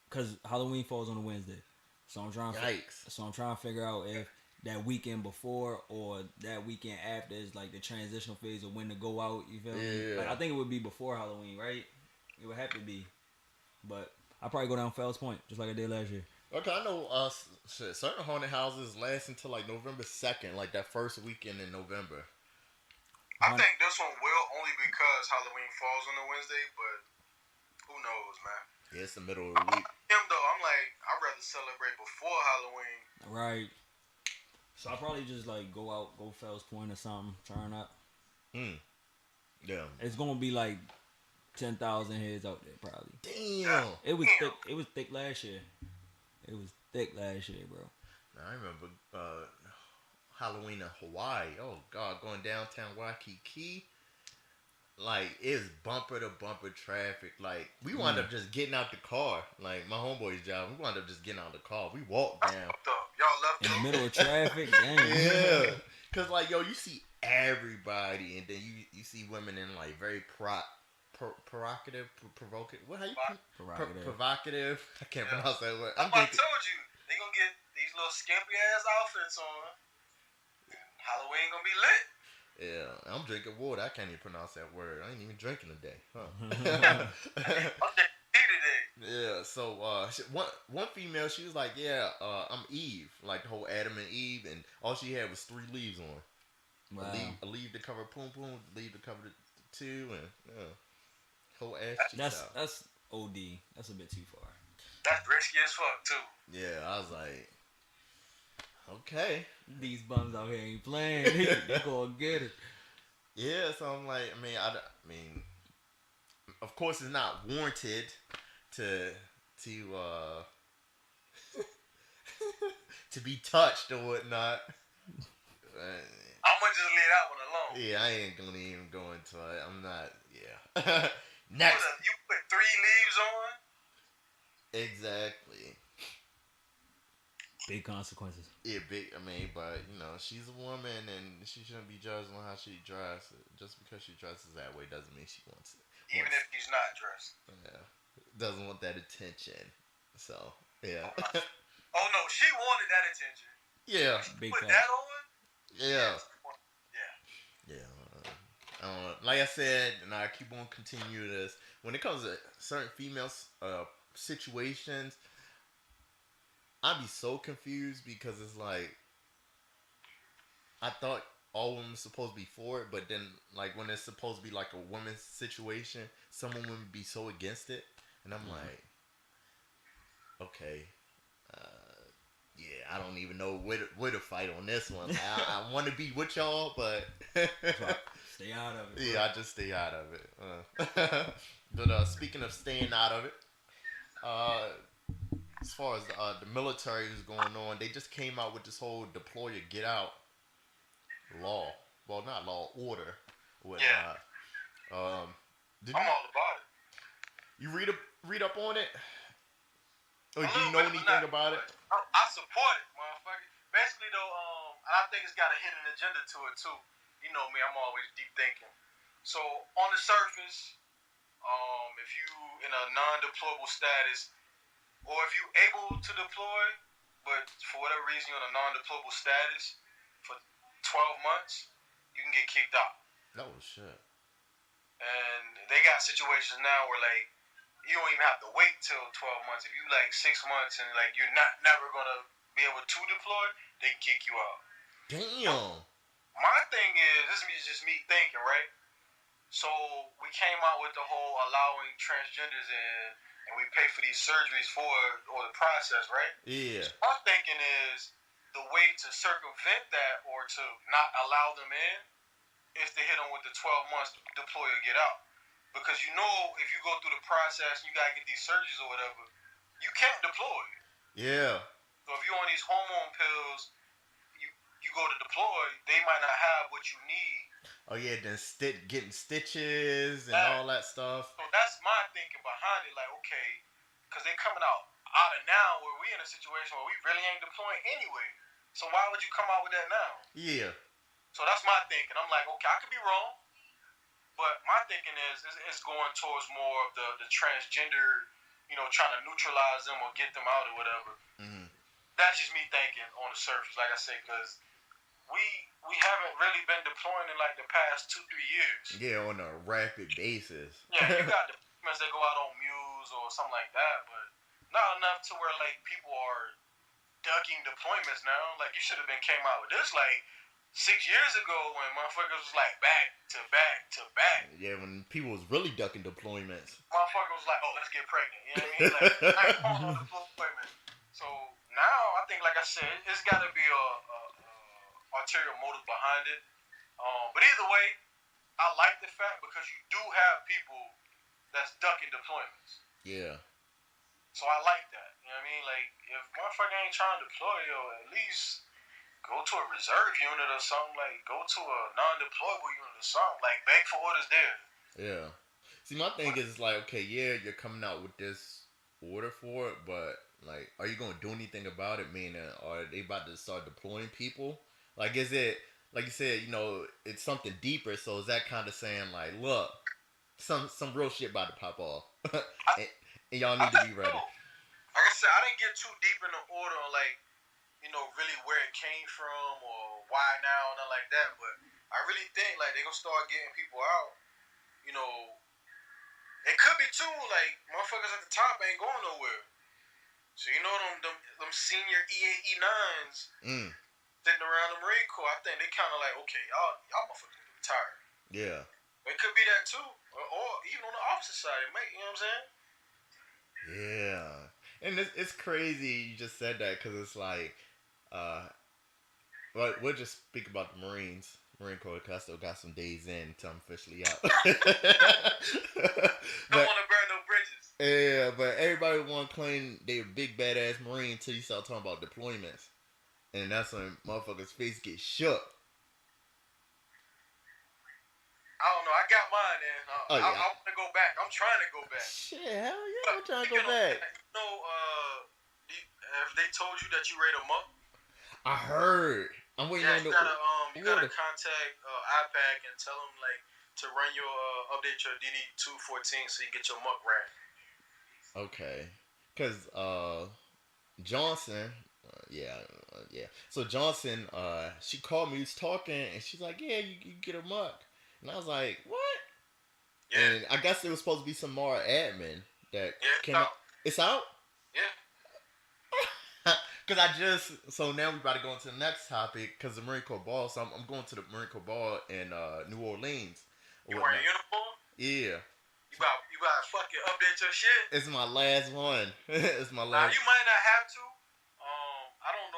cause Halloween falls on a Wednesday, so I'm trying. I'm trying to figure out if that weekend before or that weekend after is like the transitional phase of when to go out. You feel me? Yeah. Like, I think it would be before Halloween, right? It would have to be, but I'll probably go down Fells Point just like I did last year. Okay, I know certain haunted houses last until like November 2nd, like that first weekend in November. I think this one will only because Halloween falls on a Wednesday, but who knows, man? Yeah, it's the middle of the week. Him though, I'm like, I'd rather celebrate before Halloween. Right. So I'll probably just like go Fells Point or something, turn up. Yeah. It's gonna be like 10,000 heads out there probably. Damn. It was thick. It was thick last year. It was thick last year, bro. I remember Halloween in Hawaii. Oh God, going downtown Waikiki. Like, it's bumper to bumper traffic. Like, we wound up just getting out the car. Like, my homeboy's job, we wound up just getting out the car. We walked down. Y'all left in the middle of traffic. Dang. Yeah. Cause like, yo, you see everybody, and then you see women in like very provocative. What? How you provocative? I can't pronounce that word. I told you they gonna get these little skimpy ass outfits on. Halloween gonna be lit. Yeah, I'm drinking water. I can't even pronounce that word. I ain't even drinking today. Huh? Yeah. So one female, she was like, "Yeah, I'm Eve, like the whole Adam and Eve, and all she had was 3 leaves on. Wow. A leaf to cover poom poom, a leaf to cover the 2, and whole ass cheeks out. That's OD. That's a bit too far. That's risky as fuck too. Yeah, I was like, okay. These bums out here ain't playing. They gonna get it. Yeah, so I'm like, I mean, of course, it's not warranted to to be touched or whatnot. I'm gonna just leave that one alone. Yeah, I ain't gonna even go into it. I'm not. Yeah. Next. You put 3 leaves on. Exactly. Big consequences. Yeah, big. I mean, but she's a woman, and she shouldn't be judged on how she dresses. Just because she dresses that way doesn't mean she wants it. Even if she's not dressed. Yeah, doesn't want that attention. So yeah. Oh no, she wanted that attention. Yeah. Big put fact. that on. Yeah. Yeah. Like I said, and I keep on continuing this. When it comes to certain female situations, I'd be so confused because it's like, I thought all women supposed to be for it, but then like when it's supposed to be like a woman's situation, some women would be so against it, and I'm like, okay, Yeah, I don't even know where to fight on this one. I want to be with y'all, but stay out of it. Yeah, bro. I just stay out of it. But speaking of staying out of it, uh, as far as the military is going on, they just came out with this whole deploy or get out law. Well, not law, order, Yeah, whatnot. Did I'm all about it. you read up on it, or A do you little know bit, but anything not too about it? much. I support it, motherfucker. Basically, though, and I think it's got a hidden agenda to it too. You know me, I'm always deep thinking. So on the surface, if you in a non-deployable status, or if you able to deploy, but for whatever reason you're in a non-deployable status for 12 months, you can get kicked out. Oh shit. And they got situations now where like you don't even have to wait till 12 months. If you like 6 months and like you're not never gonna be able to deploy, they can kick you out. Damn. My thing is, this is just me thinking, right? So we came out with the whole allowing transgenders in, and we pay for these surgeries for or the process, right? Yeah. So my thinking is the way to circumvent that or to not allow them in is to hit them with the 12 months deploy or get out. Because you know if you go through the process and you gotta get these surgeries or whatever, you can't deploy. Yeah. So if you're on these hormone pills, you go to deploy, they might not have what you need. Oh yeah, then getting stitches and all that stuff. So that's my thinking behind it. Like, okay, because they coming out of now where we in a situation where we really ain't deploying anyway. So why would you come out with that now? Yeah. So that's my thinking. I'm like, okay, I could be wrong, but my thinking is it's going towards more of the transgender, trying to neutralize them or get them out or whatever. Mm-hmm. That's just me thinking on the surface, like I said, because we haven't really been deploying in like the past 2-3 years. Yeah, on a rapid basis. Yeah, you got deployments that go out on Muse or something like that, but not enough to where like people are ducking deployments now. Like you should have been came out with this like 6 years ago when motherfuckers was like back to back to back. Yeah, when people was really ducking deployments. Motherfuckers was like, oh, let's get pregnant. You know what I mean? Like, I ain't on deployment. So now I think, like I said, it's got to be a ulterior motive behind it. But either way, I like the fact because you do have people that's ducking deployments. Yeah. So I like that. You know what I mean? Like, if motherfucker ain't trying to deploy, at least go to a reserve unit or something. Like, go to a non-deployable unit or something. Like, beg for orders there. Yeah. See, my thing is like, okay, yeah, you're coming out with this order for it, but like, are you gonna do anything about it? Meaning, are they about to start deploying people? Like, is it like you said? It's something deeper. So is that kind of saying like, look, some real shit about to pop off, and y'all need to be ready. Like I said, I didn't get too deep in the order on like, really where it came from or why now and nothing like that. But I really think like they gonna start getting people out. It could be too like motherfuckers at the top ain't going nowhere. So them senior E8, E9s sitting around the Marine Corps, I think they kind of like, okay, y'all motherfuckers retired. Yeah. It could be that too, or even on the opposite side, it may. You know what I'm saying? Yeah. And it's crazy you just said that because it's like, we'll just speak about the Marine Corps, because I still got some days in until I'm officially out. Don't want to burn no bridges. Yeah, but everybody want to claim they a big badass Marine until you start talking about deployments. And that's when motherfuckers' face get shook. I don't know. I got mine, man. I want to go back. I'm trying to go back. Shit, hell yeah, I'm trying to go back. Have they told you that you rate them up? I heard. I'm waiting on you gotta contact IPAC and tell them like to run your update your DD214 so you get your muck ran. Okay, cause Johnson, yeah. So Johnson, she called me, we was talking, and she's like, yeah, you get a muck. And I was like, what? Yeah. And I guess it was supposed to be some more admin that came out. It's out? Yeah. Because so now we're about to go into the next topic, because the Marine Corps Ball, so I'm going to the Marine Corps Ball in New Orleans. You wearing a uniform? Yeah. You about to fucking update your shit? It's my last one. It's my last. Now, you might not have to. I don't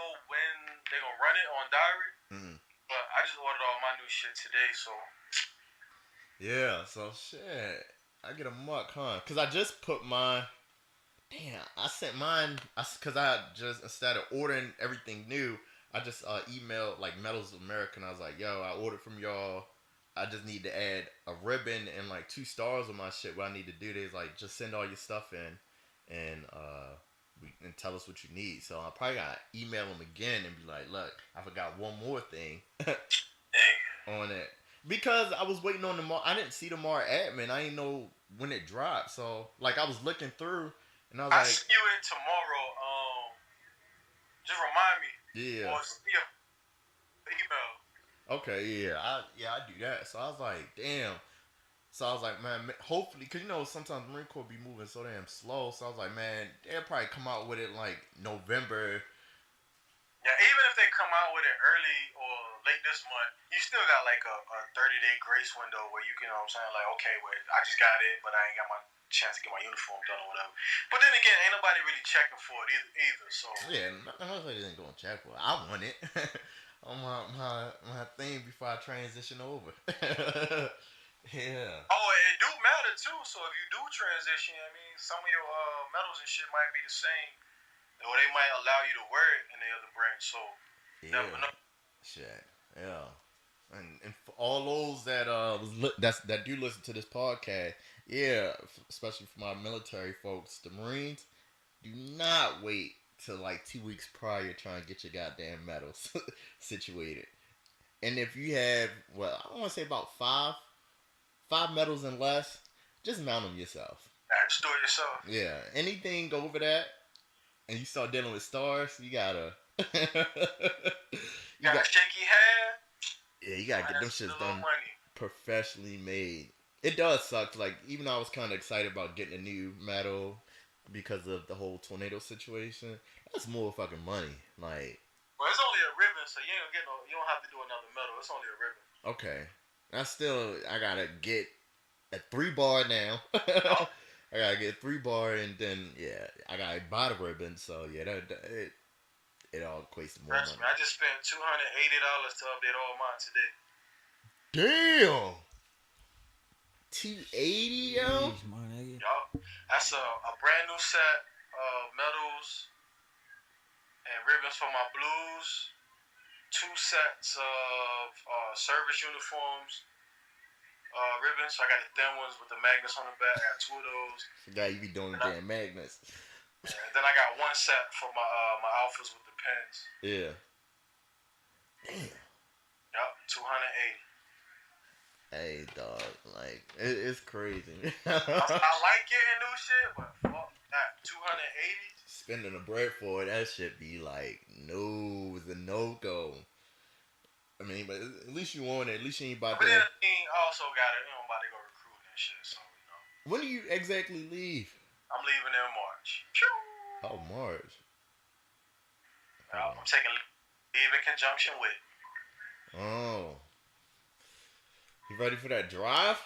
They gonna run it on diary. Mm. But I just ordered all my new shit today, so. Yeah, so shit. I get a muck, huh? Cause I just put mine. Damn, I sent mine. Cause I just instead of ordering everything new, I just emailed like Metals America, and I was like, "Yo, I ordered from y'all. I just need to add a ribbon and like 2 stars on my shit. What I need to do is like just send all your stuff in, and and tell us what you need." So I probably gotta email them again and be like, "Look, I forgot one more thing on it." Because I was waiting on the I didn't see the Mar admin. I didn't know when it dropped. So like I was looking through and I was I like, see you in tomorrow. Just remind me. yeah. Or see the email. Okay, yeah. I do that. So I was like, damn. So I was like, man, hopefully, because you know sometimes Marine Corps be moving so damn slow. So I was like, man, they'll probably come out with it like November. Yeah, even if they come out with it early or late this month, you still got like a 30-day grace window where you can, you know what I'm saying, like, okay, well, I just got it, but I ain't got my chance to get my uniform done or whatever. But then again, ain't nobody really checking for it either. So Yeah, nobody ain't gonna check for it. I want it on my thing before I transition over. Yeah. Oh, it do matter too. So if you do transition, I mean, some of your medals and shit might be the same, or they might allow you to wear it in the other branch. So Yeah. never know. Shit. Yeah. And for all those that that do listen to this podcast, yeah, especially for my military folks, the Marines, do not wait till like 2 weeks prior trying to get your goddamn medals situated. And if you have, well, I want to say about five medals and less, just mount them yourself. Just do it yourself. Yeah, anything over that, and you start dealing with stars, you gotta. you got a shaky hand. Yeah, you gotta get them shits done professionally made. It does suck. Like, even though I was kind of excited about getting a new medal because of the whole tornado situation, that's more fucking money. Like, well, it's only a ribbon, so you ain't gonna get no. You don't have to do another medal. It's only a ribbon. Okay, I gotta get a 3-bar now. Oh. I gotta get a 3-bar, and then yeah, I gotta buy the ribbon. So yeah, it all equates to more money. Me, I just spent $280 to update all mine today. Damn. 280, yo. Yup. That's a brand new set of medals and ribbons for my blues. 2 sets of service uniforms. Ribbons. So I got the thin ones with the magnets on the back. I got 2 of those. Forgot you be doing the damn magnets. And then I got 1 set for my alphas with the pins. Yeah. Damn. Yup, 280. Hey, dog, like it's crazy. I like getting new shit, but fuck that, 280. Spending the bread for it, that shit be like it's a no go. I mean, but at least you want it. At least you ain't about to. But then I also got it. About to go recruiting and shit. So When do you exactly leave? I'm leaving in March. Oh, March. I'm taking leave in conjunction with. Oh. You ready for that drive?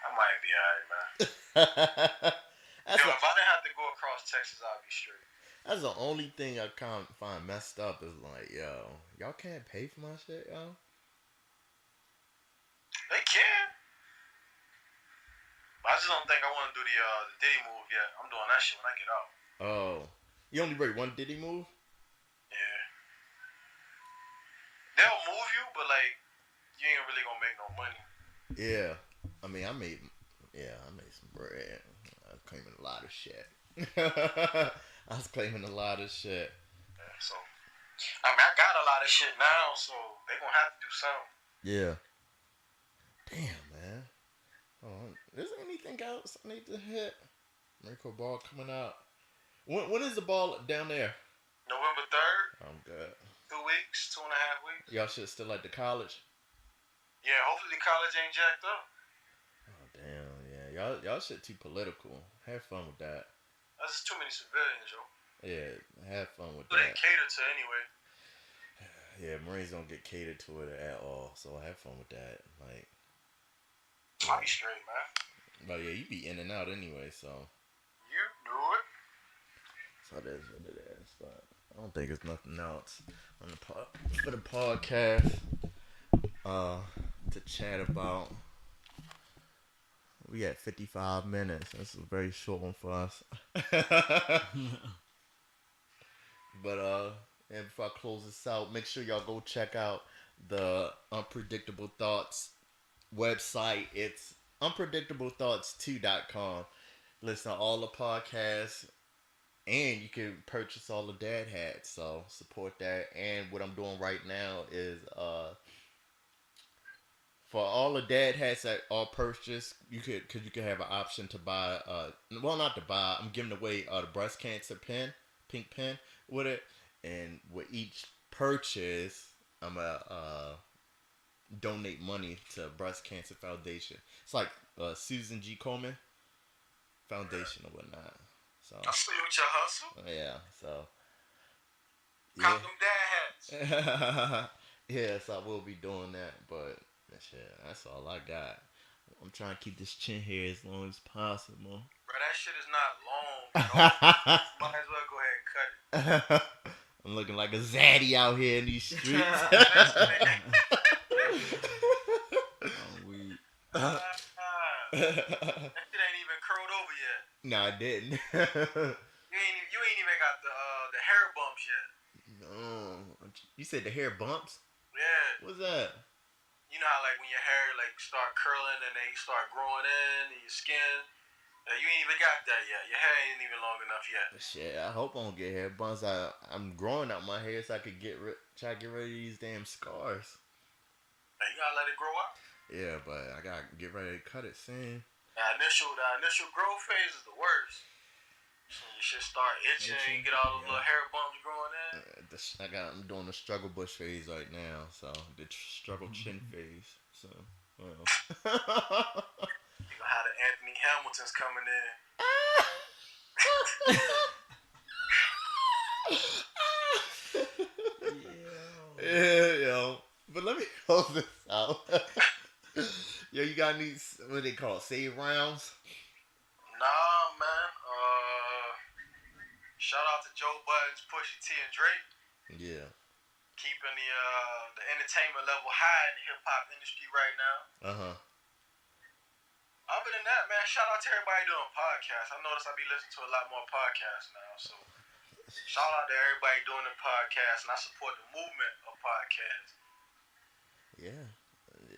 I might be alright, man. If I didn't have to go across Texas, I'd be straight. That's the only thing I kind of find messed up is like, yo, y'all can't pay for my shit, yo? They can. But I just don't think I want to do the Diddy move yet. I'm doing that shit when I get out. Oh. You only break one Diddy move? Yeah. They'll move you, but like, you ain't really gonna make no money. Yeah. I mean, I made some bread. I was claiming a lot of shit. I was claiming a lot of shit. Yeah, so, I mean, I got a lot of shit now, so they gonna have to do something. Yeah. Damn, man. Is there anything else I need to hit? Miracle ball coming out. When is the ball down there? November 3rd. I'm good. 2 weeks, 2.5 weeks. Y'all shit still at the college? Yeah, hopefully the college ain't jacked up. Oh damn, yeah. Y'all shit too political. Have fun with that. That's just too many civilians, yo. Yeah, have fun with Who that. they cater to anyway. Yeah, Marines don't get catered to it at all, so have fun with that. Like, I'll be straight, man. But yeah, you be in and out anyway, so. You knew it. So that is what it is. But I don't think it's nothing else on the for the podcast to chat about. We at 55 minutes. That's a very short one for us. But and before I close this out, make sure y'all go check out the Unpredictable Thoughts website. It's unpredictablethoughts2.com. Listen to all the podcasts, and you can purchase all the dad hats. So support that. And what I'm doing right now is for all the dad hats that are purchased, you could have an option to buy well, not to buy, I'm giving away the breast cancer pin, pink pin with it, and with each purchase I'm gonna donate money to Breast Cancer Foundation. It's like Susan G. Komen Foundation or whatnot. So I see with your hustle. Yeah, so Cop them dad hats. Yes, I will be doing that, but shit, that's all I got. I'm trying to keep this chin hair as long as possible. Bro, that shit is not long. Might as well go ahead and cut it. I'm looking like a zaddy out here in these streets. Oh, weed. That shit ain't even curled over yet. No, I didn't. You ain't even got the hair bumps yet. No, you said the hair bumps? Yeah. What's that? You know how like when your hair like start curling and then you start growing in your skin. You ain't even got that yet. Your hair ain't even long enough yet. Shit, I hope I don't get hair bumps. I'm growing out my hair so I could try to get rid of these damn scars. Now, you gotta let it grow up. Yeah, but I gotta get ready to cut it soon. The initial growth phase is the worst. So you should start itching. You get all those little hair bumps growing in. I'm doing the struggle bush phase right now, so the struggle chin phase. So, well. You gonna have the Anthony Hamiltons coming in. Yeah, yo. But let me close this out. Yo, you got any, what they call it, save rounds? Nah, man. Shout out to Joe Budden's, Pusha-T and Drake. Yeah. Keeping the entertainment level high in the hip hop industry right now. Other than that, man, shout out to everybody doing podcasts. I noticed I be listening to a lot more podcasts now, so shout out to everybody doing the podcast, and I support the movement of podcasts. Yeah.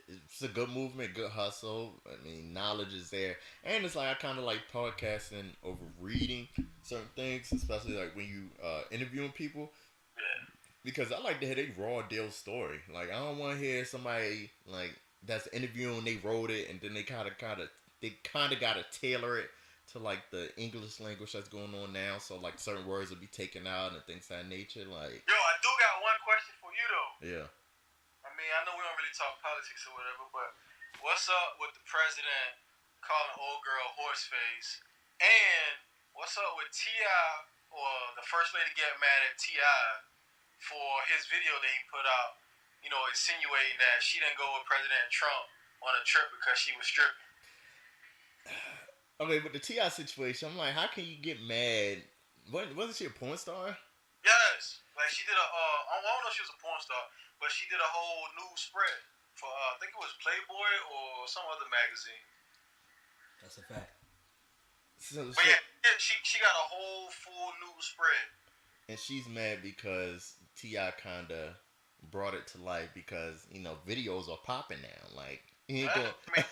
It's a good movement, good hustle. I mean, knowledge is there. And it's like, I kind of like podcasting over reading certain things, especially like when you interviewing people. Yeah. Because I like to hear their raw deal story. Like, I don't want to hear somebody like that's interviewing, they wrote it, and then they kind of got to tailor it to like the English language that's going on now. So like certain words will be taken out and things of that nature. Like, yo, I do got one question for you though. Yeah. I mean, I know we don't really talk politics or whatever, but what's up with the president calling old girl horseface? And what's up with T.I. or the first lady getting mad at T.I. for his video that he put out, you know, insinuating that she didn't go with President Trump on a trip because she was stripping? Okay, with the T.I. situation, I'm like, how can you get mad? Wasn't she a porn star? Yes. Like, she did I don't know if she was a porn star, but she did a whole news spread for, I think it was Playboy or some other magazine. That's a fact. But yeah, she got a whole full news spread. And she's mad because T.I. kind of brought it to life because, you know, videos are popping now. Like, he ain't going... I mean,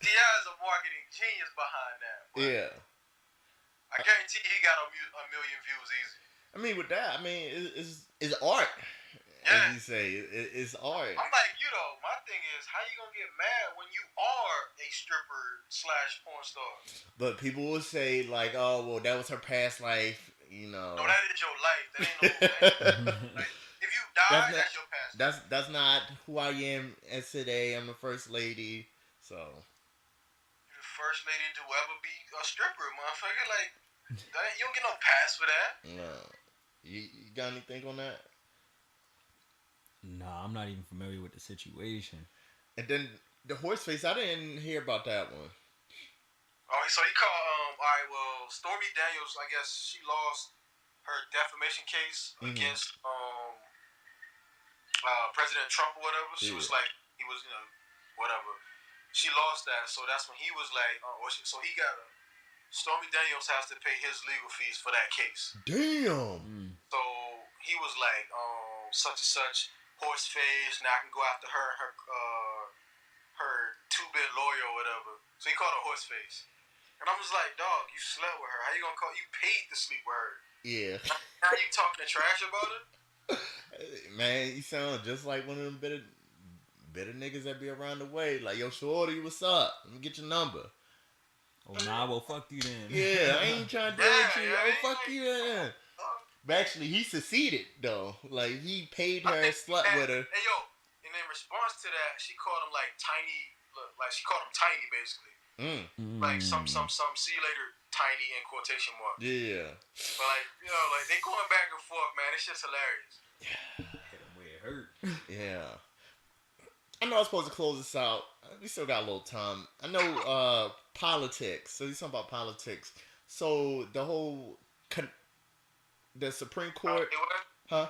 T.I. is a marketing genius behind that. Yeah. I guarantee he got a million views easy. I mean, with that, I mean, it's art. Yeah. As you say, it's art. I'm like, you know, my thing is, how you gonna get mad when you are a stripper/porn star? But people will say, like, oh, well, that was her past life, you know. No, that is your life. That ain't no like, if you die, that's your past life. That's not who I am as today. I'm the first lady, so. You're the first lady to ever be a stripper, motherfucker. Like, you don't get no pass for that. No. You got anything on that? Nah, I'm not even familiar with the situation. And then the horse face, I didn't hear about that one. Oh, so he called right. Well, Stormy Daniels, I guess she lost her defamation case against President Trump or whatever. She was like, he was, whatever. She lost that, so that's when he was like, so he got Stormy Daniels has to pay his legal fees for that case. Damn. So he was like, such and such, horse face. Now I can go after her, her two-bit lawyer or whatever. So he called her horse face. And I was like, dog, you slept with her. How you gonna call? You paid to sleep with her. Yeah. Now you talking trash about it? Man, you sound just like one of them bitter niggas that be around the way. Like, yo, shorty, what's up? Let me get your number. Oh, nah, well, fuck you then. Yeah, I ain't trying to deal with you. Oh, fuck you then. But actually, he succeeded, though. Like, he paid her, slept with her. Hey, yo, and in response to that, she called him, like, tiny, she called him tiny, basically. Like, some, see you later, tiny, in quotation marks. Yeah. But, like, like, they going back and forth, man. It's just hilarious. Hit him where it hurt. Yeah. I know I was supposed to close this out. We still got a little time. I know politics. So you're talking about politics. So the whole the Supreme Court, huh?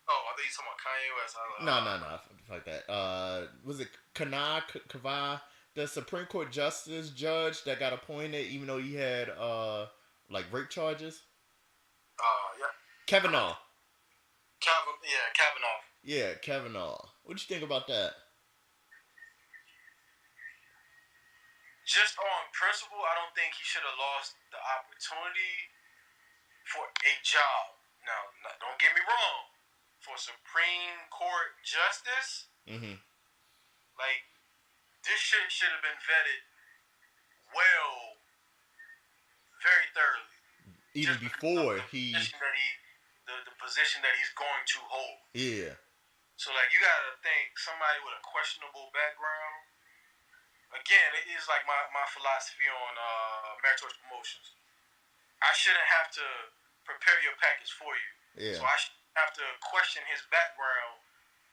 Oh, I think you're talking about Kanye West. No, like that. Was it Kavai, the Supreme Court judge that got appointed, even though he had like rape charges? Yeah. Kavanaugh. Kavanaugh. Yeah, Kavanaugh. What you think about that? Just on principle, I don't think he should have lost the opportunity for a job. Now, don't get me wrong. For Supreme Court justice, like, this shit should have been vetted very thoroughly. Even just before the position that he's going to hold. Yeah. So, like, you gotta think somebody with a questionable background. Again, it is like my philosophy on meritorious promotions. I shouldn't have to prepare your package for you. Yeah. So I shouldn't have to question his background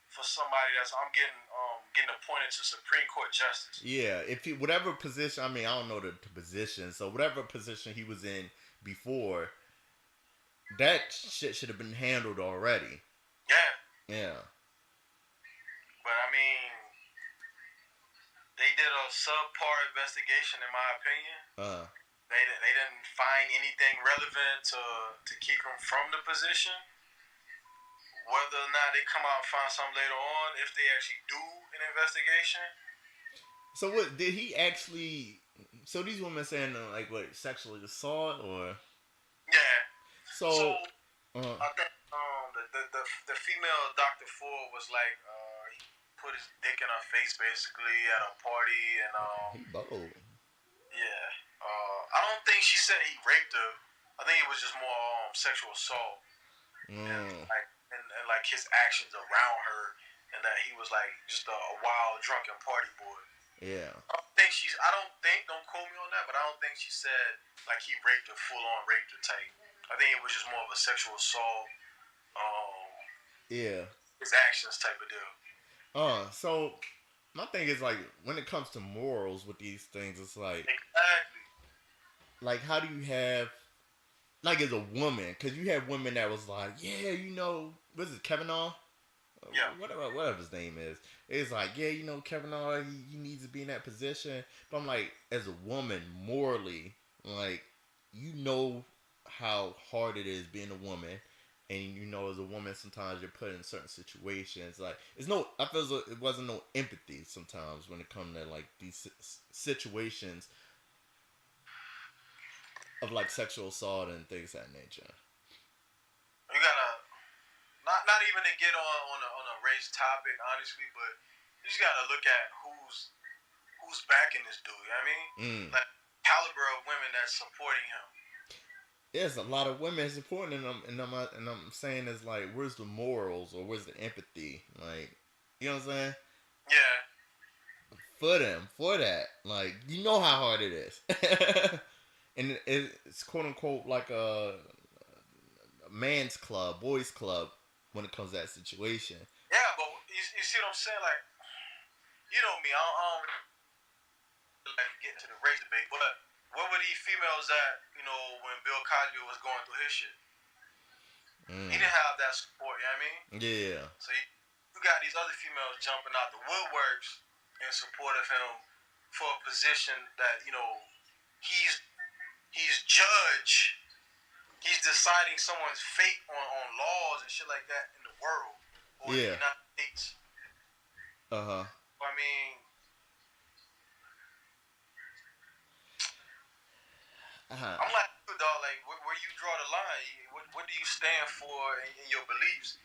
for somebody that's getting appointed to Supreme Court justice. Yeah, if he whatever position, I mean, I don't know the position, so whatever position he was in before, that shit should have been handled already. Yeah. Yeah. But I mean, they did a subpar investigation, in my opinion. They didn't find anything relevant to keep him from the position. Whether or not they come out and find something later on, if they actually do an investigation. So what did he actually? So these women saying like what, sexually assault or? Yeah. So I think the female Dr. Ford was like he put his dick in her face basically at a party and he bold. Yeah. I don't think she said he raped her. I think it was just more sexual assault. And like his actions around her, and that he was like just a wild drunken party boy. Yeah. Don't quote me on that, but I don't think she said like he raped her, full on raped her type. I think it was just more of a sexual assault. Yeah. His actions type of deal. So my thing is like when it comes to morals with these things, it's like exactly. Like how do you have like as a woman, because you have women that was like, yeah, what is it, Kavanaugh? Yeah. Whatever his name is. It's like, yeah, Kavanaugh, he needs to be in that position. But I'm like, as a woman, morally, like, you know how hard it is being a woman. And as a woman, sometimes you're put in certain situations. Like, I feel it wasn't no empathy sometimes when it comes to like these situations of like sexual assault and things of that nature. You gotta not even to get on a race topic, honestly, but you just gotta look at who's backing this dude. You know what I mean? Like caliber of women that's supporting him. There's a lot of women supporting him, and I'm saying is like, where's the morals or where's the empathy? Like, you know what I'm saying? Yeah. For that, like, you know how hard it is. And it's quote unquote like a man's club, boys club when it comes to that situation. Yeah, but you see what I'm saying? Like, you know me, I don't like get into the race debate, but where were these females at? You know, when Bill Cosby was going through his shit, he didn't have that support. You know what I mean? Yeah. So you got these other females jumping out the woodworks in support of him for a position that he's judge. He's deciding someone's fate on laws and shit like that in the world or in the United States. I mean, I'm like you, dog. Like, where you draw the line? What do you stand for in your beliefs?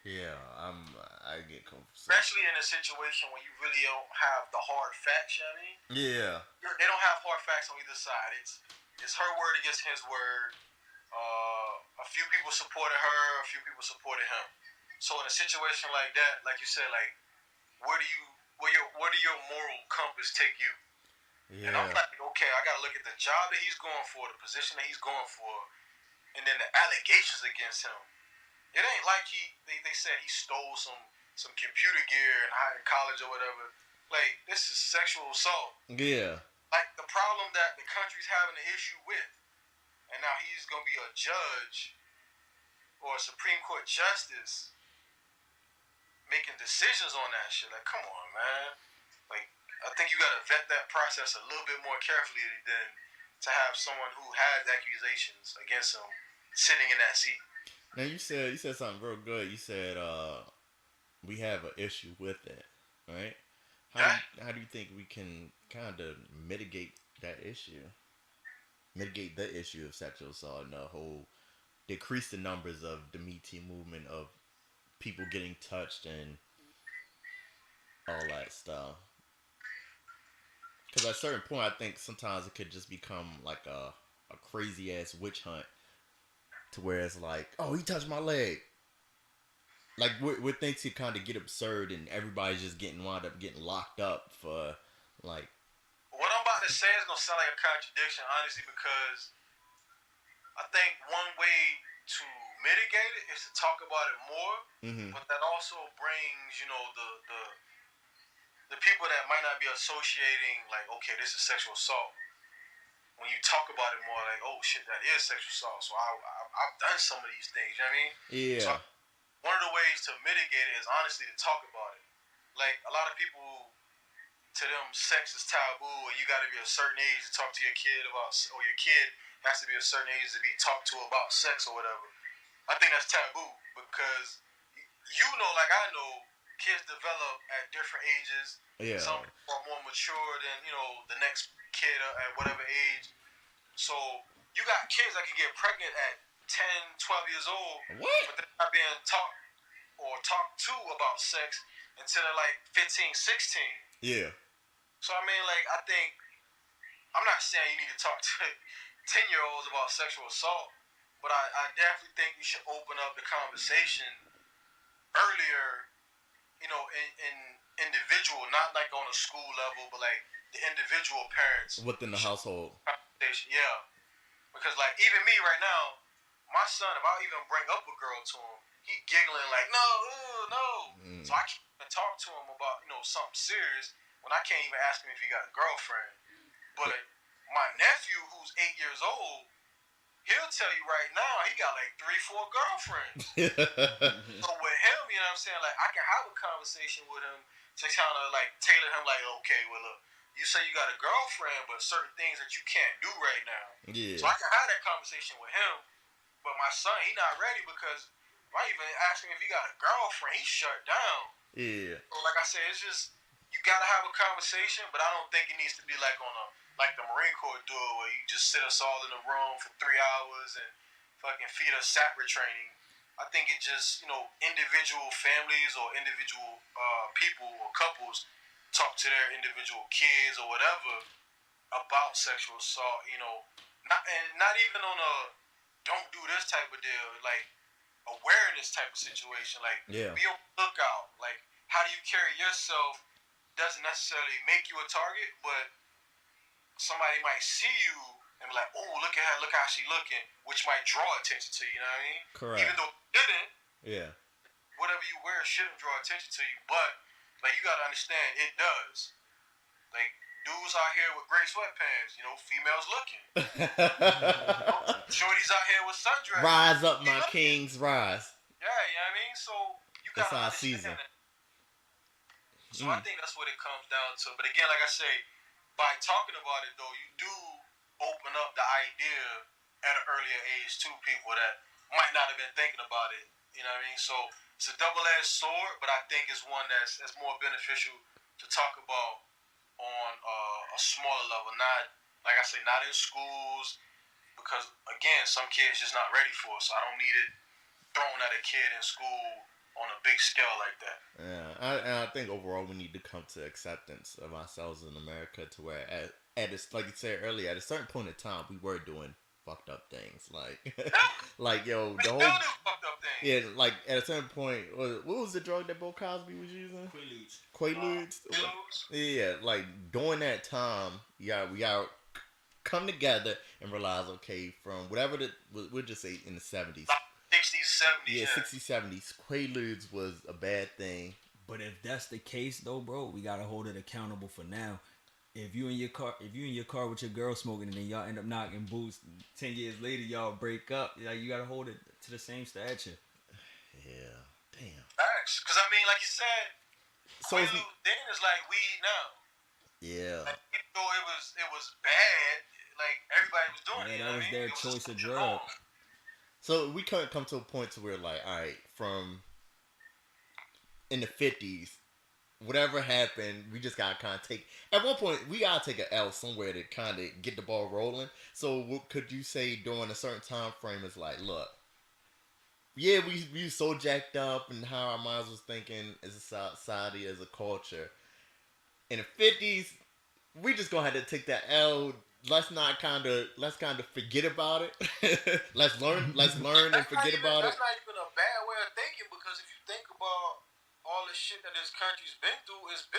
Yeah, I get confused. Especially in a situation when you really don't have the hard facts. You know what I mean? Yeah. They don't have hard facts on either side. It's her word against his word. A few people supported her, a few people supported him. So in a situation like that, like you said, like where do your moral compass take you? Yeah. And I'm like, okay, I gotta look at the job that he's going for, the position that he's going for, and then the allegations against him. It ain't like they said he stole some computer gear in college or whatever. Like, this is sexual assault. Yeah. Like, the problem that the country's having an issue with, and now he's gonna be a judge or a Supreme Court justice making decisions on that shit. Like, come on, man. Like, I think you gotta vet that process a little bit more carefully than to have someone who has accusations against him sitting in that seat. Now you said something real good. You said we have an issue with that, right? How do you think we can kind of mitigate that issue? Mitigate the issue of sexual assault and the whole decrease the numbers of the Me Too movement of people getting touched and all that stuff. Because at a certain point, I think sometimes it could just become like a crazy ass witch hunt. To where it's like, oh, he touched my leg. Like, where things could kind of get absurd and everybody's just wound up getting locked up for, like... What I'm about to say is going to sound like a contradiction, honestly, because I think one way to mitigate it is to talk about it more, but that also brings, the people that might not be associating, like, okay, this is sexual assault. When you talk about it more, like, oh shit, that is sexual assault. So I've done some of these things. You know what I mean? Yeah. So one of the ways to mitigate it is honestly to talk about it. Like, a lot of people, to them, sex is taboo, and you got to be a certain age to talk to your kid about, or your kid has to be a certain age to be talked to about sex or whatever. I think that's taboo because like I know, kids develop at different ages. Yeah. Some are more mature than the next kid at whatever age. So you got kids that can get pregnant at 10, 12 years old. What? But they're not being taught or talked to about sex until they're like 15, 16. Yeah. So I mean, like, I think, I'm not saying you need to talk to 10-year-olds about sexual assault, but I definitely think you should open up the conversation earlier, in individual, not like on a school level, but like the individual parents within the household. Yeah, because like even me right now, my son, if I even bring up a girl to him, he giggling like no. So I can't talk to him about something serious when I can't even ask him if he got a girlfriend. But my nephew, who's 8 years old, he'll tell you right now he got like 3-4 girlfriends. So with him, you know what I'm saying? Like, I can have a conversation with him to kind of like tailor him. Like, okay, well, look, you say you got a girlfriend, but certain things that you can't do right now. Yeah. So I can have that conversation with him. But my son, he not ready because if I even ask him if he got a girlfriend, he shut down. Yeah. So like I said, it's just you gotta have a conversation, but I don't think it needs to be like on like the Marine Corps do it, where you just sit us all in a room for 3 hours and fucking feed us sapper training. I think it just, individual families or individual people or couples talk to their individual kids or whatever about sexual assault, not even on a don't do this type of deal, like awareness type of situation, like be on the lookout, like how do you carry yourself doesn't necessarily make you a target, but somebody might see you and be like, oh, look at her, look how she looking, which might draw attention to you, you know what I mean? Correct. Even though it didn't. Yeah. Whatever you wear shouldn't draw attention to you, but like you gotta understand it does. Like dudes out here with gray sweatpants. You know, females looking. Shorties out here with sundresses. Rise up, my kings, rise. Yeah, you know what I mean? So you That's gotta our understand season. that. So I think that's what it comes down to. But again, like I say, by talking about it though, you do open up the idea at an earlier age to people that might not have been thinking about it. You know what I mean? So it's a double-edged sword, but I think it's one that's more beneficial to talk about on a smaller level. Not, like I say, not in schools, because again, some kids just not ready for it. So I don't need it thrown at a kid in school on a big scale like that. Yeah, I think overall we need to come to acceptance of ourselves in America, to where at this, like you said earlier, at a certain point in time we were doing fucked up things, like yo, the whole fucked up things. Yeah, like at a certain point, what was the drug that Bill Cosby was using? Quaaludes. Yeah, like during that time, we got come together and realize, okay, from whatever we'll just say in the 70s. 60s, 70s. Yeah, 60s, 70s. Quaaludes was a bad thing. But if that's the case, though, bro, we gotta hold it accountable for now. If you in your car with your girl smoking, and then y'all end up knocking boots, 10 years later y'all break up, like you gotta hold it to the same stature. Yeah, damn. Facts, because I mean, like you said, so Quaalude then is like weed now. Yeah. Like, even though it was bad, like everybody was doing it. Yeah, that was their choice of drug. So we couldn't come to a point to where, like, all right, from in the 50s, whatever happened, we just gotta kind of take. At one point, we gotta take an L somewhere to kind of get the ball rolling. So, what could you say during a certain time frame is like, look, yeah, we so jacked up, and how our minds was thinking as a society, as a culture. In the 50s, we just gonna have to take that L. Let's kind of forget about it. let's learn and forget about it. That's not even a bad way of thinking, because if you think about all the shit that this country's been through, it's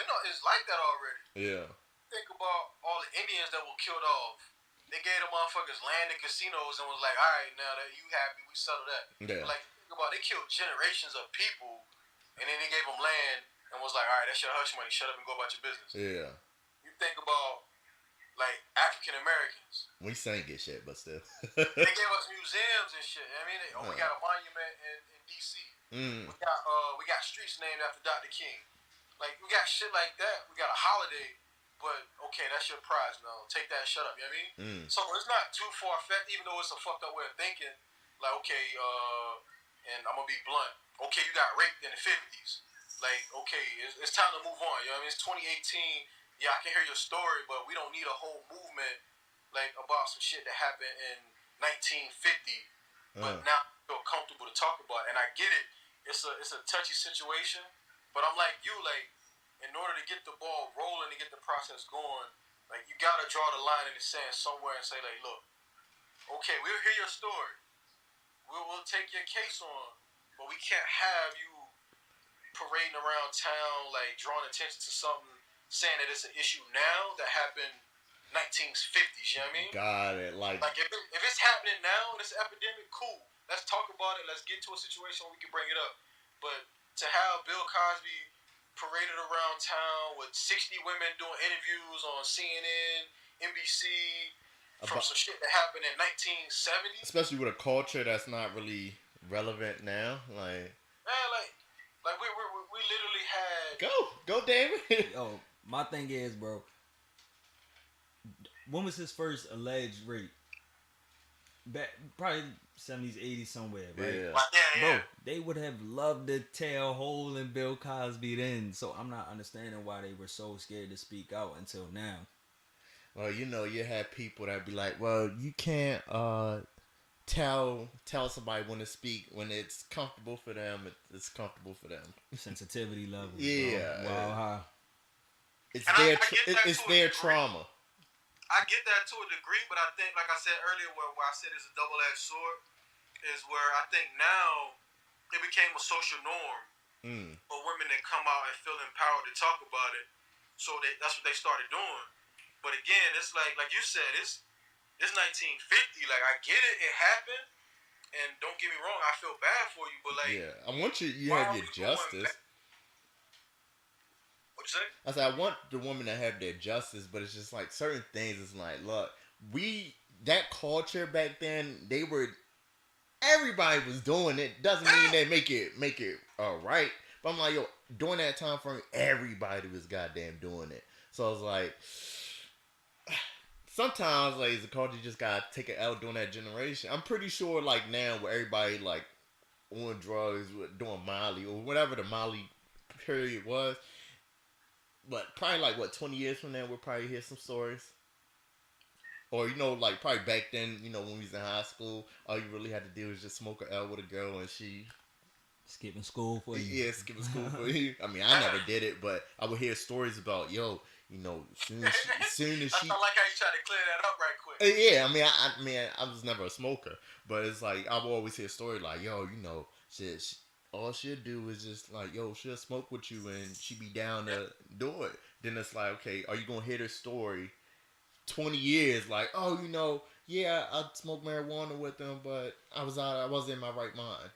like that already. Yeah. Think about all the Indians that were killed off. They gave the motherfuckers land and casinos and was like, all right, now that you happy, we settle that. Yeah. Like, think about they killed generations of people, and then they gave them land and was like, all right, that's your hush money. Shut up and go about your business. Yeah. You think about like African Americans. We sang it shit, but still. They gave us museums and shit. I mean, we got a monument in DC. We got streets named after Dr. King. Like, we got shit like that. We got a holiday, but okay, that's your prize. No, take that and shut up. You know what I mean? So it's not too far fetched, even though it's a fucked up way of thinking. Like, okay, and I'm gonna be blunt. Okay, you got raped in the 50s. Like, okay, it's time to move on. You know what I mean? It's 2018. Yeah, I can hear your story, but we don't need a whole movement like about some shit that happened in 1950. But now I feel comfortable to talk about it. And I get it. It's a touchy situation. But I'm like you, like, in order to get the ball rolling, to get the process going, like, you gotta draw the line in the sand somewhere and say, like, look, okay, we'll hear your story. We'll take your case on, but we can't have you parading around town, like, drawing attention to something, saying that it's an issue now that happened 1950s, you know what I mean? Got it. Like if it's happening now, this epidemic, cool. Let's talk about it. Let's get to a situation where we can bring it up. But to have Bill Cosby paraded around town with 60 women doing interviews on CNN, NBC, from some shit that happened in 1970, especially with a culture that's not really relevant now, like, man, like we literally had go David. Yo, my thing is, bro, when was his first alleged rape? Back probably 70s, 80s, somewhere, right? Yeah. Bro, they would have loved to tear a hole in Bill Cosby then. So I'm not understanding why they were so scared to speak out until now. Well, you know, you have people that be like, well, you can't tell somebody when to speak when it's comfortable for them. It's comfortable for them. Sensitivity level. Yeah. Wow, high. It's their trauma. I get that to a degree, but I think, like I said earlier, where I said it's a double-edged sword, is where I think now it became a social norm for women that come out and feel empowered to talk about it. So that's what they started doing. But again, it's like you said, it's 1950. Like, I get it, it happened, and don't get me wrong, I feel bad for you, but like, yeah, I want you have your justice. What you say? I said I want the women to have their justice, but it's just like certain things. It's like, look, that culture back then, everybody was doing it. Doesn't mean they make it right. But I'm like, yo, during that time frame, everybody was goddamn doing it. So I was like, sometimes like as a culture, you just gotta take it out during that generation. I'm pretty sure like now where everybody like on drugs, doing Molly or whatever the Molly period was. But probably like what 20 years from now, we'll probably hear some stories. Or like probably back then, when we was in high school, all you really had to do was just smoke a L with a girl, and she skipping school for you. Yeah, skipping school for you. I mean, I never did it, but I would hear stories about soon as she. I like how you try to clear that up right quick. Yeah, I mean, I was never a smoker, but it's like I would always hear a story like, yo, she all she'll do is just like, yo, she'll smoke with you, and she be down to do it. Then it's like, okay, are you gonna hear the story? 20 years, like, oh, yeah, I smoked marijuana with them, but I wasn't in my right mind.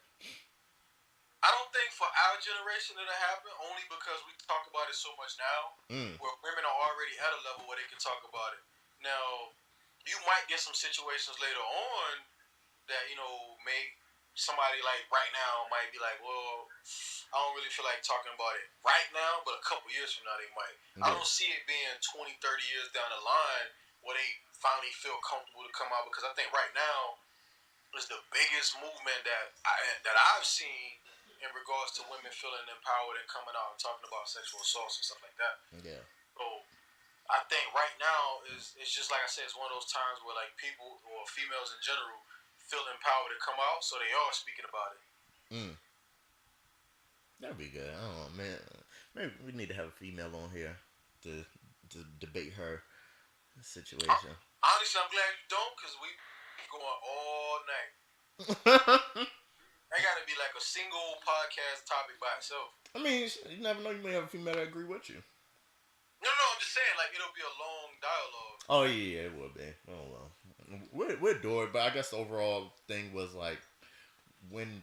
I don't think for our generation it'll happen, only because we talk about it so much now, where women are already at a level where they can talk about it. Now, you might get some situations later on that, make somebody like right now might be like, well, I don't really feel like talking about it right now, but a couple years from now they might. Yeah. I don't see it being 20, 30 years down the line where they finally feel comfortable to come out, because I think right now is the biggest movement that I've seen in regards to women feeling empowered and coming out and talking about sexual assaults and stuff like that. Yeah. So I think right now it's just like I said, it's one of those times where like people or females in general feel empowered to come out, so they are speaking about it. That'd be good. I don't know, man. Maybe we need to have a female on here to debate her situation. Honestly, I'm glad you don't, because we going all night. That gotta be like a single podcast topic by itself. I mean, you never know. You may have a female that agree with you. No, I'm just saying, like, it'll be a long dialogue. Oh, yeah, it would be. Oh, well. We'll do it, but I guess the overall thing was, like, when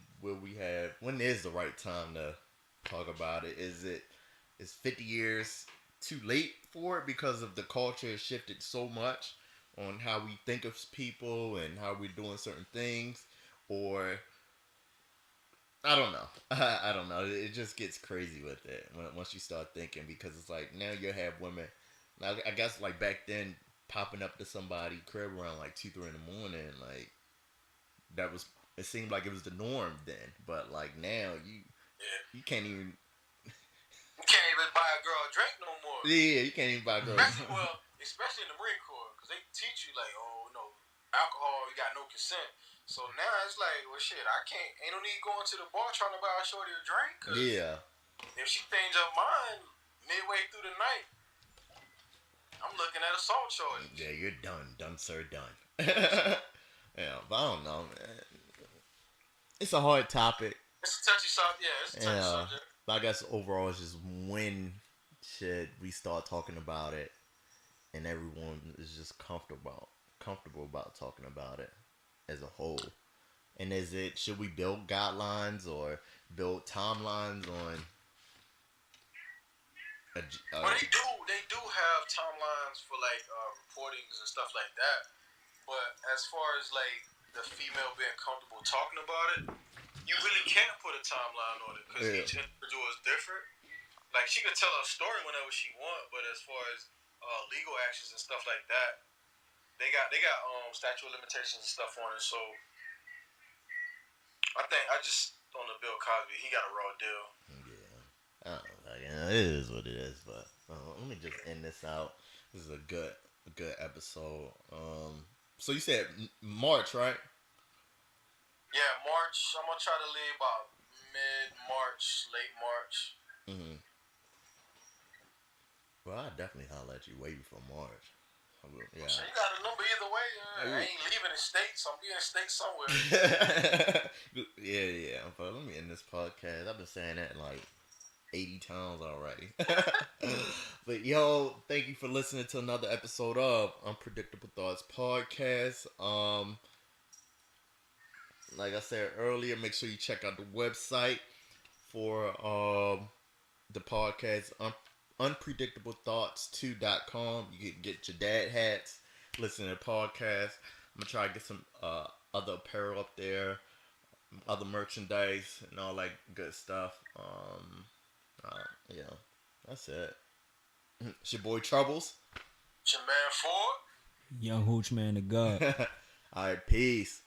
is the right time to talk about it? Is 50 years too late for it because of the culture has shifted so much on how we think of people and how we're doing certain things? Or I don't know. I don't know. It just gets crazy with it once you start thinking, because it's like now you have women. I guess like back then, popping up to somebody crib around like 2-3 in the morning, like that was. It seemed like it was the norm then, but like now you can't even. You can't even buy a girl a drink no more. Yeah, you can't even buy a girl. Especially in the Marine Corps, because they teach you like, alcohol, you got no consent. So now it's like, well, shit, ain't no need going to the bar trying to buy a shorty a drink. Yeah. If she change her mind midway through the night, I'm looking at assault charges. Yeah, you're done. Done, sir, done. Yeah, but I don't know, man. It's a hard topic. It's a touchy subject. Yeah, it's a touchy subject. But I guess overall, it's just when should we start talking about it, and everyone is just comfortable about talking about it as a whole. And should we build guidelines or build timelines on? Well, they do have timelines for like reportings and stuff like that. But as far as like the female being comfortable talking about it, you really can't put a timeline on it, because each individual is different. Like, she could tell her story whenever she wants, but as far as legal actions and stuff like that, they got statute of limitations and stuff on it. So I just on the Bill Cosby, he got a raw deal. Yeah, I don't know. It is what it is. But let me just end this out. This is a good episode. So you said March, right? Yeah, March. I'm gonna try to leave about mid-March, late March. Well, I definitely holler at you way before March. Yeah. So you got a number either way. I ain't leaving the States. I'm being in the States somewhere. Yeah. But let me end this podcast. I've been saying that like 80 times already. But yo, thank you for listening to another episode of Unpredictable Thoughts Podcast. Like I said earlier, make sure you check out the website for the podcast, unpredictablethoughts2.com. You can get your dad hats, listen to the podcast. I'm gonna try to get some other apparel up there, other merchandise, and all that good stuff. Yeah, that's it. It's your boy Troubles. It's your man Ford. Young Hooch man, the God. All right, peace.